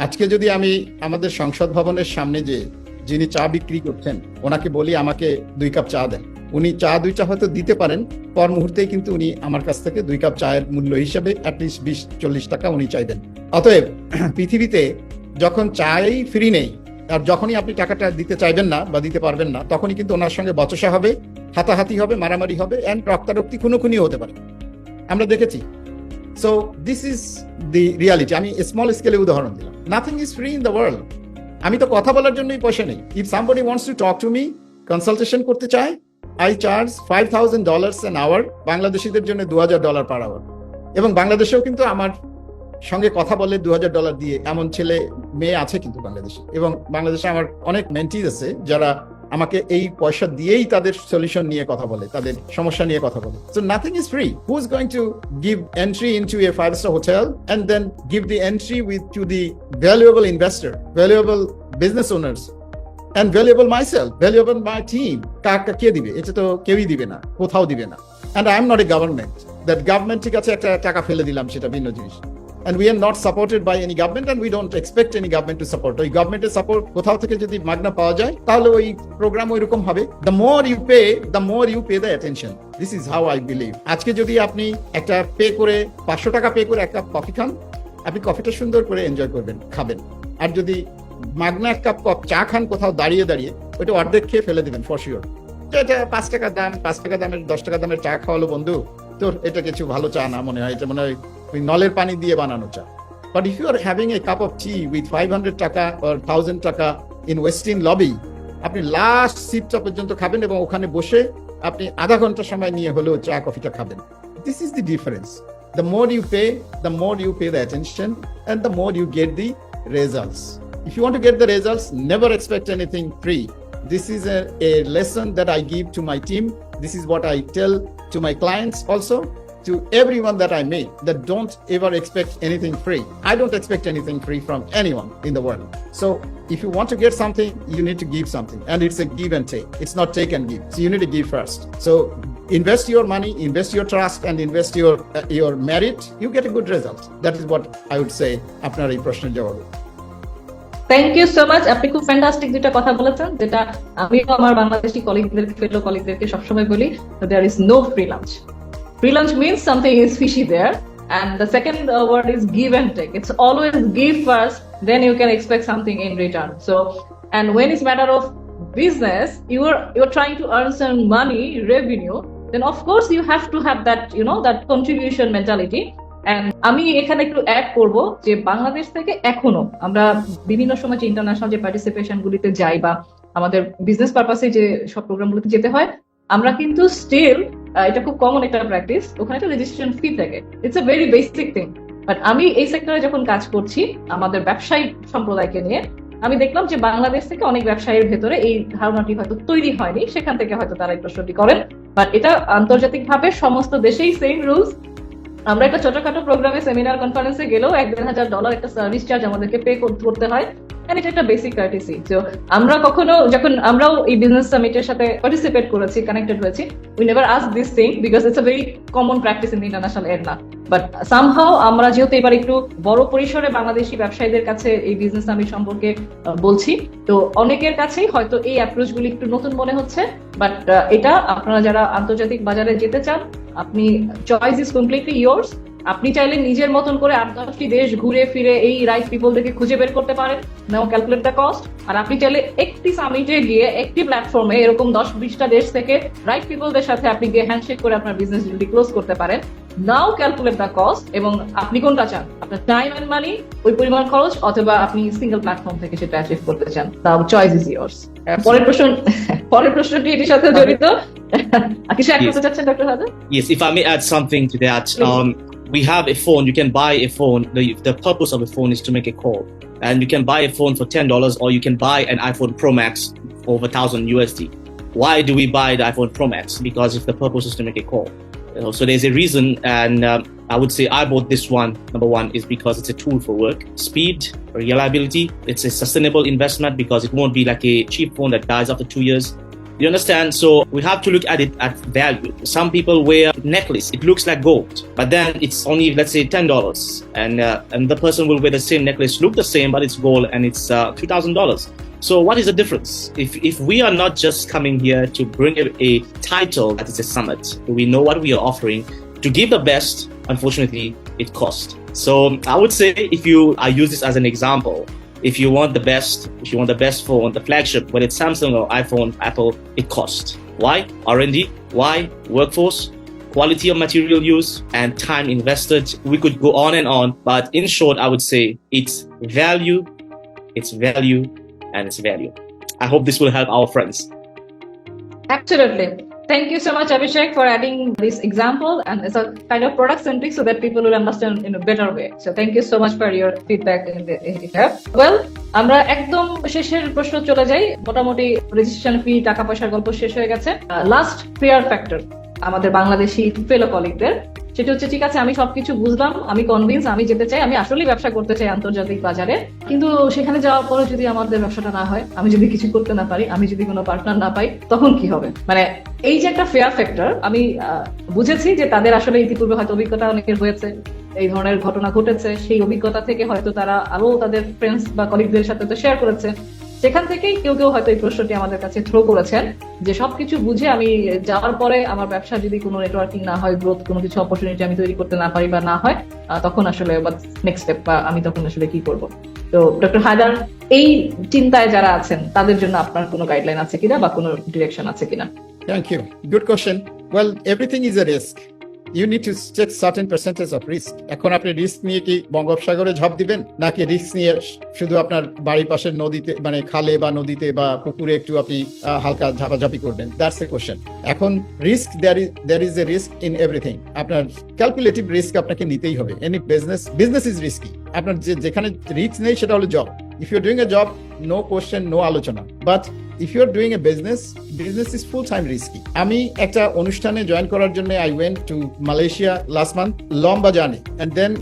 আজকে যদি আমি আমাদের সংসদ ভবনের সামনে যে যিনি চা বিক্রি করছেন ওনাকে বলি আমাকে 2 কাপ চা দেন, উনি চা 2টা হয়তো দিতে পারেন, পর মুহূর্তেই কিন্তু উনি আমার কাছ থেকে 2 কাপ চায়ের মূল্য হিসাবে অ্যাটলিস্ট 20-40 টাকা উনি চাইবেন। অতএব পৃথিবীতে যখন চাই ফ্রি নেই, আর যখনই আপনি টাকাটা দিতে চাইবেন না বা দিতে পারবেন না, তখনই কিন্তু ওনার সঙ্গে বচসা হবে, হাতাহাতি হবে, মারামারি হবে, অ্যান্ড রক্তারক্তি খুনোখুনিও হতে পারে, আমরা দেখেছি। So this is the reality. আমি স্মল স্কেলে উদাহরণ দিলাম। Nothing is free in the world. আমি তো কথা বলার জন্যই পয়সা নেই। If somebody wants to talk to me, consultation করতে চায়, আই চার্জ $5,000 an hour, বাংলাদেশিদের জন্য $2,000 পার আওয়ার। এবং বাংলাদেশেও কিন্তু আমার সঙ্গে কথা বলে $2,000 দিয়ে এমন ছেলে মেয়ে আছে কিন্তু বাংলাদেশে। এবং বাংলাদেশে আমার অনেক মেন্টিজ আছে যারা আমাকে এই পয়সা দিয়েই তাদের সলিউশন নিয়ে কথা বলে, তাদের সমস্যা নিয়ে কথা বলে। So nothing is free. Who is going to give entry into a 5-star hotel and then give the entry to the valuable investor, valuable business owners and valuable myself, valuable my team? কে দিবে? এটা তো কেউই দিবে না, কোথাও দিবে না। And I am not a government. That government ঠিক আছে একটা টাকা ফেলে দিলাম, সেটা ভিন্ন জিনিস। And we are not supported by any government, and we don't expect any government to support. ওই গভর্নমেন্টের সাপোর্ট কোথাও থেকে যদি মাগনা পাওয়া যায় তাহলে ওই প্রোগ্রাম ওইরকম হবে। The more you pay the attention. This is how I believe. আজকে যদি আপনি একটা পে করে 500 টাকা পে করে একটা কফি খান, আপনি কফিটা সুন্দর করে এনজয় করবেন, খাবেন। আর যদি মাগনা এক কাপ চা খান কোথাও দাঁড়িয়ে দাঁড়িয়ে, ওইটা অর্ধেক খেয়ে ফেলে দিবেন ফর শিওর। এটা 5 টাকা দাম, 5 টাকা দামের 10 টাকা দামের চা খাওয়ালো বন্ধু, তোর এটা কিছু ভালো চা না মনে হয়, এটা মনে হয় ওই নলের পানি দিয়ে বানানো চা। But if you are having a cup of tea with 500 taka or 1000 taka in Westin lobby, আপনি লাস্ট সিপটা পর্যন্ত খাবেন এবং ওখানে বসে আপনি আধা ঘন্টা সময় নিয়ে হলেও চা কফিটা খাবেন। This is the difference. The more you pay the attention, and the more you get the results. If you want to get the results, never expect anything free. This is a lesson that I give to my team. This is what I tell to my clients also, to everyone that I meet, that don't ever expect anything free. I don't expect anything free from anyone in the world. So if you want to get something, you need to give something, and it's a give and take. It's not take and give. So you need to give first. So invest your money, invest your trust, and invest your merit. You get a good result. That is what I would say. আপনার এই প্রশ্নের জবাব। Thank you so much. আপনি খুব fantastic দুইটা কথা বলেছেন, যেটা আমিও আমার বাংলাদেশি কলিগদেরকে, ফেলো কলিগদেরকে সবসময় বলি, there is no free lunch. Free lunch means something is fishy there. And the second word is give and take. It's always give first, then you can expect something in return. So, and when it's matter of business, you're trying to earn some money, revenue, then of course you have to have that, that contribution mentality. And আমি এখানে একটু add করব যে বাংলাদেশ থেকে এখনো আমরা বিভিন্ন সময় যে ইন্টারন্যাশনাল যে পার্টিসিপেশন গুলিতে যাই বা আমাদের বিজনেস পারপাসে যে সব প্রোগ্রামগুলোতে যেতে হয়, আমরা কিন্তু স্টিল, এটা খুব কমন একটা প্র্যাকটিস, ওখানে একটা রেজিস্ট্রেশন ফি থাকে। It's a very basic thing. But আমি এই সেক্টরে যখন কাজ করছি আমাদের ব্যবসায়ী সম্প্রদায়কে নিয়ে, আমি দেখলাম যে বাংলাদেশ থেকে অনেক ব্যবসায়ীর ভেতরে এই ধারণাটি হয়তো তৈরি হয়নি, সেখান থেকে হয়তো তারা এই প্রশ্নটি করেন। বাট এটা আন্তর্জাতিকভাবে সমস্ত দেশেই সেম রুলস। আমরা একটা ছোটখাটো প্রোগ্রামে, সেমিনার, কনফারেন্সে গেলেও $1,000-1,500 একটা সার্ভিস চার্জ আমাদেরকে পে করতে হয়। এটা একটা বেসিক কার্টিসি। তো আমরা কখনো, যখন আমরাও এই বিজনেস সামিটের সাথে পার্টিসিপেট করেছি, কানেক্টেড হয়েছি, we never ask this thing because it's a very common practice in international area. But somehow আমরা যেহেতু এবার একটু বড় পরিসরে বাংলাদেশি ব্যবসায়ীদের কাছে এই বিজনেস সামিট সম্পর্কে বলছি, তো অনেকের কাছেই হয়তো এই অ্যাপ্রোচ গুলি একটু নতুন মনে হচ্ছে। বাট এটা আপনারা যারা আন্তর্জাতিক বাজারে যেতে চান, আপনি চয়েস ইজ কমপ্লিটলি ইয়োর্স। আপনি চাইলে নিজের মতন করে 8-10টি দেশ ঘুরে ফিরে এই রাইট পিপলদেরকে খুঁজে বের করতে পারেন, নাও ক্যালকুলেট দ্য কস্ট। আর আপনি চাইলে একটি সামিটে গিয়ে একটি প্ল্যাটফর্মে এরকম 10-20টা দেশ থেকে রাইট পিপলদের সাথে আপনি গিয়ে হ্যান্ডশেক করে আপনার বিজনেস ডিলটি ক্লোজ করতে পারেন। নাও ক্যালকুলেট দ্য কস্ট, এবং আপনি কোনটা চান, আপনার টাইম এন্ড মানি ওই পরিমাণ খরচ, অথবা আপনি সিঙ্গেল প্ল্যাটফর্ম থেকে সেটা অ্যাচিভ করতে চান, তাও চয়েস ইজ ইয়োর্স। পরের প্রশ্নটি এটির সাথে জড়িত। কিছু অ্যাড করতে চাচ্ছেন doctor Haider? Yes, if I may add something to that. We have a phone. You can buy a phone. The purpose of a phone is to make a call, and you can buy a phone for $10, or you can buy an iPhone Pro Max over $1,000. Why do we buy the iPhone Pro Max? Because if the purpose is to make a call. So there's a reason, and I would say I bought this one. Number one is because it's a tool for work, speed, reliability. It's a sustainable investment because it won't be like a cheap phone that dies after 2 years. You understand? So we have to look at it at value. Some people wear necklace, it looks like gold, but then it's only, let's say, $10, and the person will wear the same necklace, look the same, but it's gold and it's $2,000. So what is the difference? If we are not just coming here to bring a title that is a summit, we know what we are offering. To give the best, unfortunately, it costs. So I would say, I use this as an example. If you want the best phone, the flagship, whether it's Samsung or iPhone, Apple, it costs. Why? R&D. Why? Workforce, quality of material use, and time invested. We could go on and on, but in short, I would say it's value, and it's value. I hope this will help our friends. Absolutely. Thank you so much, Avishek, for adding this example, and it's a kind of product centric so that people will understand in a better way. So thank you so much for your feedback in here. Well, আমরা একদম শেষের প্রশ্ন চলে যাই। মোটামুটি registration fee, টাকা পয়সার গল্প শেষ হয়ে গেছে। লাস্ট ফেয়ার ফ্যাক্টর আমাদের বাংলাদেশি ফেলো কলিগদের, সেটা হচ্ছে, ঠিক আছে, আমি সবকিছু বুঝলাম, আমি কনভিন্স, আমি যেতে চাই, আমি আসলেই ব্যবসা করতে চাই আন্তর্জাতিক বাজারে, কিন্তু সেখানে যাওয়ার পরে যদি আমাদের ব্যবসাটা না হয়, আমি যদি কিছু করতে না পারি, আমি যদি কোনো পার্টনার না পাই, তখন কি হবে? মানে এই যে একটা ফেয়ার ফ্যাক্টর, আমি বুঝেছি যে তাদের আসলে ইতিপূর্বে হয়তো অভিজ্ঞতা অনেকের হয়েছে, এই ধরনের ঘটনা ঘটেছে, সেই অভিজ্ঞতা থেকে হয়তো তারা আরো তাদের ফ্রেন্ডস বা কলিগদের সাথে তো শেয়ার করেছে। সেখান থেকেই কেউ কেউ হয়তো এই প্রশ্নটি আমাদের কাছে থ্রো করেছেন যে সবকিছু বুঝে আমি যাওয়ার পরে আমার ব্যবসা যদি কোনো নেটওয়ার্কিং না হয়, গ্রোথ কোনো কিছু অপরচুনিটি আমি তৈরি করতে না পারি বা না হয়, তখন আসলে নেক্সট স্টেপ বা আমি তখন আসলে কি করব। তো ডক্টর হায়দার, এই চিন্তায় যারা আছেন তাদের জন্য আপনার কোনো গাইডলাইন আছে কিনা বা কোনো ডিরেকশন আছে কিনা? Thank you. Good question. Well, everything is a risk. You need to take certain percentage of risk. এখন আপনি রিস্ক নিয়ে কি বঙ্গোপসাগরে ঝাঁপ দিবেন, নাকি রিস্ক নিয়ে শুধু আপনার বাড়ির পাশের নদীতে, মানে খালে বা নদীতে বা পুকুরে একটু আপনি হালকা ঝাপাঝাপি করবেন? That's a question. এখন risk, there is a risk in everything. আপনার ক্যালকুলেটিভ রিস্ক আপনাকে নিতেই হবে। Any business is risky. আপনার যেখানে রিস্ক নেই সেটা হলো job. If you're doing a job, no question, no আলোচনা। But if you're doing a business is full-time risky. আমি একটা অনুষ্ঠানে জয়েন করার জন্য I went to Malaysia last month, লম্বা journey, and then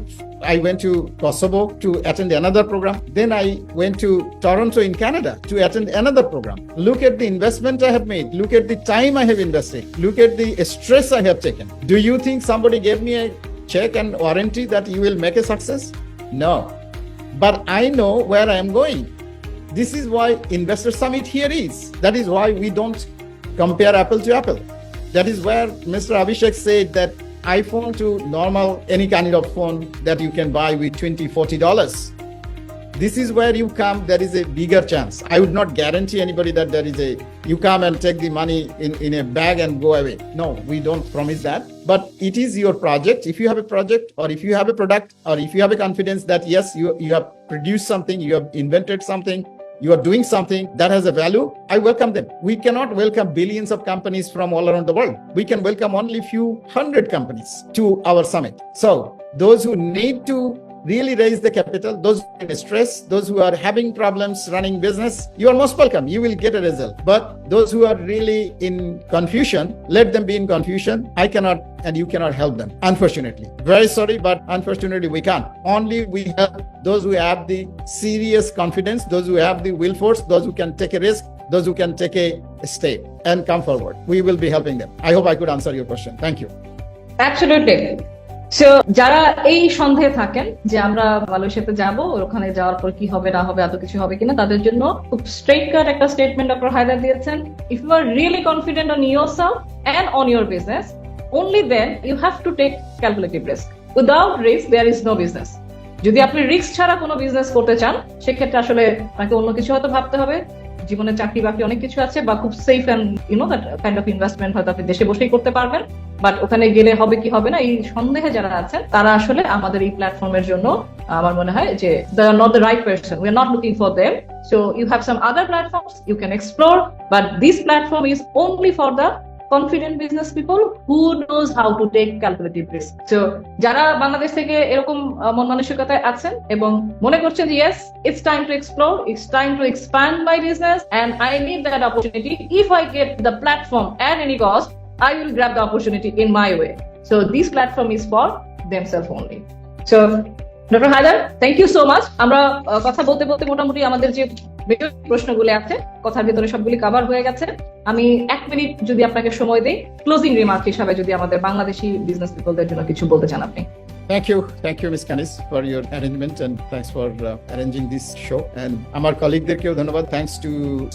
I went to Kosovo to attend another program. Then I went to Toronto in Canada to attend another program. Look at the investment I have made. Look at the time I have invested. Look at the stress I have taken. Do you think somebody gave me a check and warranty that you will make a success? No. But I know where I am going. This is why Investor Summit here is. That is why we don't compare apple to apple. That is where Mr. Avishek said that iPhone to normal, any kind of phone that you can buy with $20-40. This is where you come, there is a bigger chance. I would not guarantee anybody that you come and take the money in a bag and go away. No, we don't promise that. But it is your project. If you have a project, or if you have a product, or if you have a confidence that yes, you have produced something, you have invented something, you are doing something that has a value, I welcome them. We cannot welcome billions of companies from all around the world. We can welcome only few hundred companies to our summit. So those who need to really raise the capital, those who are in stress, those who are having problems running business, you are most welcome. You will get a result. But those who are really in confusion, let them be in confusion. I cannot and you cannot help them, unfortunately. Very sorry, but unfortunately we can't. Only we help those who have the serious confidence, those who have the will force, those who can take a risk, those who can take a step and come forward. We will be helping them. I hope I could answer your question. Thank you. Absolutely. So যারা এই সন্দেহে থাকেন যে আমরা মালয়েশিয়াতে যাব, ওখানে যাওয়ার পর কি হবে না হবে, এত কিছু হবে কিনা, তাদের জন্য খুব স্ট্রেট কাট একটা স্টেটমেন্ট ডক্টর হায়দার দিয়েছেন। If you are really confident on yourself and on your business, only then you have to take calculative risk. Without risk there is no business. যদি আপনি রিস্ক ছাড়া কোনো বিজনেস করতে চান, সেক্ষেত্রে আসলে আপনাকে অন্য কিছু হয়তো ভাবতে হবে। জীবনে চাকরি বাকরি অনেক কিছু আছে, বা খুব safe and that kind of investment হয়তো আপনি দেশে বসেই করতে পারবেন। বাট ওখানে গেলে হবে কি হবে না, এই সন্দেহে যারা আছেন তারা আসলে আমাদের এই প্ল্যাটফর্মের জন্য আমার মনে হয় যে they are not the right person. We are not looking for them. So you have some other platforms you can explore, but this platform is only for the confident business people who knows how to take calculative risk. So যারা বাংলাদেশ থেকে এরকম মন মানসিকতায় আছেন এবং মনে করছেন যে yes, it's time to explore, it's time to expand my business and I need that opportunity. If I get the platform at any cost, I will grab the opportunity in my way. So this platform is for themselves only. So doctor Haider, thank you so much. আমরা কথা বলতে বলতে মোটামুটি আমাদের যে প্রশ্নগুলি আছে কথার ভিতরে সবগুলি কভার হয়ে গেছে। আমি 1 মিনিট যদি আপনাকে সময় দেই, ক্লোজিং রিমার্ক হিসাবে যদি আমাদের বাংলাদেশি বিজনেস পিপলদের জন্য কিছু বলতে চান আপনি। Thank you, Ms. Kanij, for your arrangement and thanks for arranging this show. And আমার colleague-দেরকেও ধন্যবাদ. Thanks to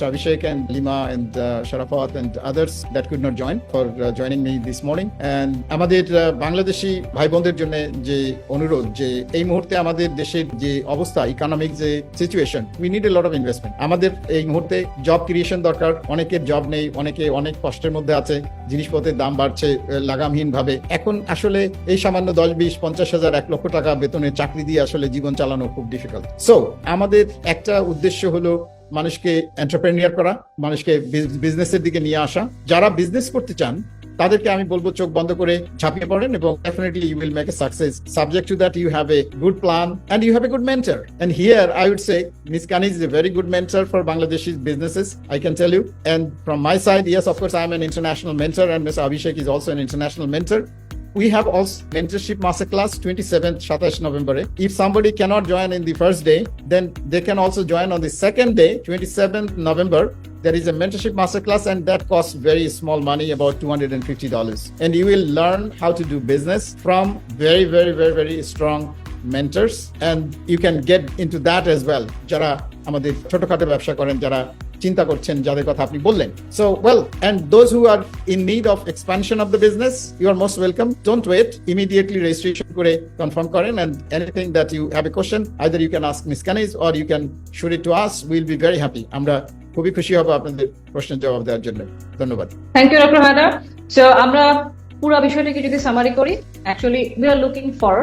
Avishek and Lima and Sharafat and others that could not join for joining me this morning. And আমাদের বাংলাদেশি ভাই বোনদের জন্য যে অনুরোধ, যে এই মুহূর্তে আমাদের দেশের যে অবস্থা, ইকোনমিক যে situation, we need a lot of investment. আমাদের এই মুহূর্তে জব ক্রিয়েশন দরকার। অনেকের জব নেই, অনেকে অনেক কষ্টের মধ্যে আছে, জিনিসপত্রের দাম বাড়ছে লাগামহীন ভাবে। এখন আসলে এই সামান্য 10-20-50,000 1 লক্ষ টাকা বেতনের চাকরি দিয়ে আসলে জীবন চালানো খুব ডিফিকাল্ট। সো আমাদের একটা উদ্দেশ্য হলো মানুষকে এন্টারপ্রেনিয়ার করা, মানুষকে বিজনেসের দিকে নিয়ে আসা। যারা বিজনেস করতে চান তাদেরকে আমি বলবো চোখ বন্ধ করে ঝাঁপিয়ে পড়েন এবং definitely you will make a success, subject to that you have a good plan and you have a good mentor. And here I would say Ms. Kanij is a very good mentor for Bangladeshi businesses, I can tell you. And from my side, yes, of course, I am an international mentor and Mr. Avishek is also an international mentor. We have also Mentorship Masterclass 27th 27 November. If somebody cannot join in the first day, then they can also join on the second day, 27th November. There is a Mentorship Masterclass and that costs very small money, about $250. And you will learn how to do business from very, very, very, very strong mentors and you can get into that as well. যারা আমাদের ছোটখাটো ব্যবসা করেন, যারা চিন্তা করছেন, যাদের কথা আপনি বললেন। So well, and those who are in need of expansion of the business, you are most welcome. Don't wait, immediately registration করে confirm করেন and anything that you have a question, either you can ask Ms. Kanij or you can shoot it to us. We'll be very happy. আমরা খুবই খুশি হব আপনাদের প্রশ্নের জবাব দেওয়ার জন্য। ধন্যবাদ। Thank you doctor Haider. So আমরা পুরো বিষয়টাকে যদি সামারি করি, actually we are looking for,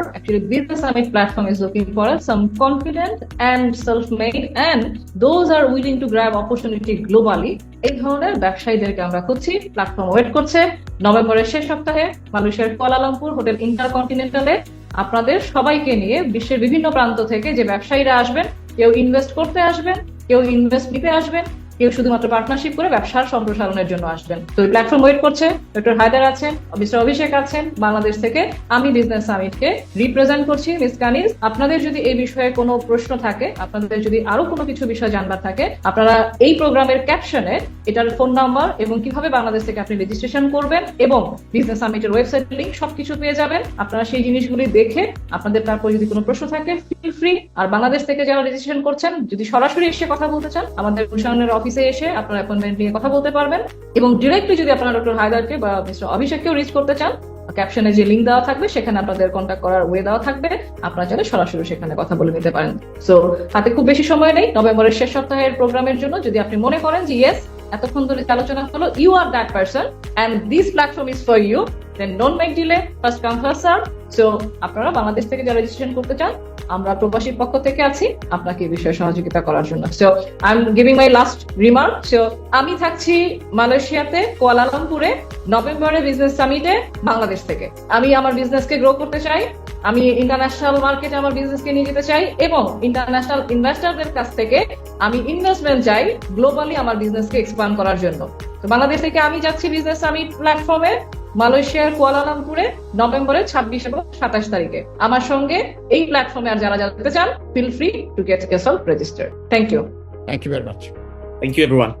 Business Summit platform is looking for some confident and self-made and those are willing to grab opportunity globally. এই ধরনের ব্যবসায়ীদেরকে আমরা খুঁজছি। প্ল্যাটফর্ম ওয়েট করছে নভেম্বরের শেষ সপ্তাহে মালয়েশিয়ার কুয়ালালামপুর হোটেল ইন্টারকন্টিনেন্টালে আপনাদের সবাইকে নিয়ে বিশ্বের বিভিন্ন প্রান্ত থেকে যে ব্যবসায়ীরা আসবেন, কেউ ইনভেস্ট করতে আসবেন, কেউ ইনভেস্ট নিতে আসবেন, কেউ শুধুমাত্র পার্টনারশিপ করে ব্যবসার সম্প্রসারণের জন্য আসবেন। তো এই প্ল্যাটফর্ম ওয়েট করছে। ডক্টর হায়দার আছেন, মিস্টার অভিষেক আছেন বাংলাদেশ থেকে, আমি বিজনেস সামিটকে রিপ্রেজেন্ট করছি, মিস কানিজ। আপনাদের যদি এই বিষয়ে কোনো প্রশ্ন থাকে, আপনাদের যদি আরো কোনো কিছু বিষয় জানবার থাকে, আপনারা এই প্রোগ্রামের ক্যাপশনে এটার ফোন নাম্বার এবং কিভাবে বাংলাদেশ থেকে আপনি রেজিস্ট্রেশন করবেন এবং বিজনেস সামিটের ওয়েবসাইট লিংক সবকিছু পেয়ে যাবেন। আপনারা সেই জিনিসগুলি দেখে আপনাদের তারপর যদি কোনো প্রশ্ন থাকে ফিল ফ্রি। আর বাংলাদেশ থেকে যারা রেজিস্ট্রেশন করছেন, যদি সরাসরি এসে কথা বলতে চান, আমাদের গুলশানের অফিসে এসে আপনারা অ্যাপয়েন্টমেন্ট নিয়ে কথা বলতে পারবেন এবং ডিরেক্টলি যদি আপনারা ডক্টর হায়দারকে বা মিস্টার অভিষেককেও রিচ করতে চান, ক্যাপশনে যে লিংক দেওয়া থাকবে সেখানে আপনাদের কন্ট্যাক্ট করার ওয়ে দেওয়া থাকবে, আপনারা চাইলে সরাসরি সেখানে কথা বলে নিতে পারেন। সো হাতে খুব বেশি সময় নেই নভেম্বরের শেষ সপ্তাহের প্রোগ্রামের জন্য। যদি আপনি মনে করেন যে ইয়েস, এতক্ষণ ধরে আলোচনা হলো, you are that person and this platform is for you, then don't make delay, first come first serve. So আপনারা বাংলাদেশ থেকে যারা রেজিস্ট্রেশন করতে চান, আমরা প্রবাসীর পক্ষ থেকে আছি আপনাকে এই বিষয়ে সহযোগিতা করার জন্য। So I am giving my last remark. So আমি থাকছি মালয়েশিয়াতে কুয়ালালামপুরে নভেম্বরে বিজনেস সামিটে বাংলাদেশ থেকে। আমি আমার বিজনেসকে গ্রো করতে চাই, আমি ইন্টারন্যাশনাল মার্কেটে আমার বিজনেসকে নিয়ে যেতে চাই এবং ইন্টারন্যাশনাল ইনভেস্টরদের কাছ থেকে আমি ইনভেস্টমেন্ট চাই গ্লোবালি আমার বিজনেসকে এক্সপ্যান্ড করার জন্য। তো বাংলাদেশ থেকে আমি যাচ্ছি বিজনেস সামিট প্ল্যাটফর্মে মালয়েশিয়ার কুয়ালালামপুরে নভেম্বরের 26 এবং 27 তারিখে। আমার সঙ্গে এই প্ল্যাটফর্মে আর যারা যেতে চান, feel free to get yourself registered. Thank you. Thank you very much. Thank you, everyone.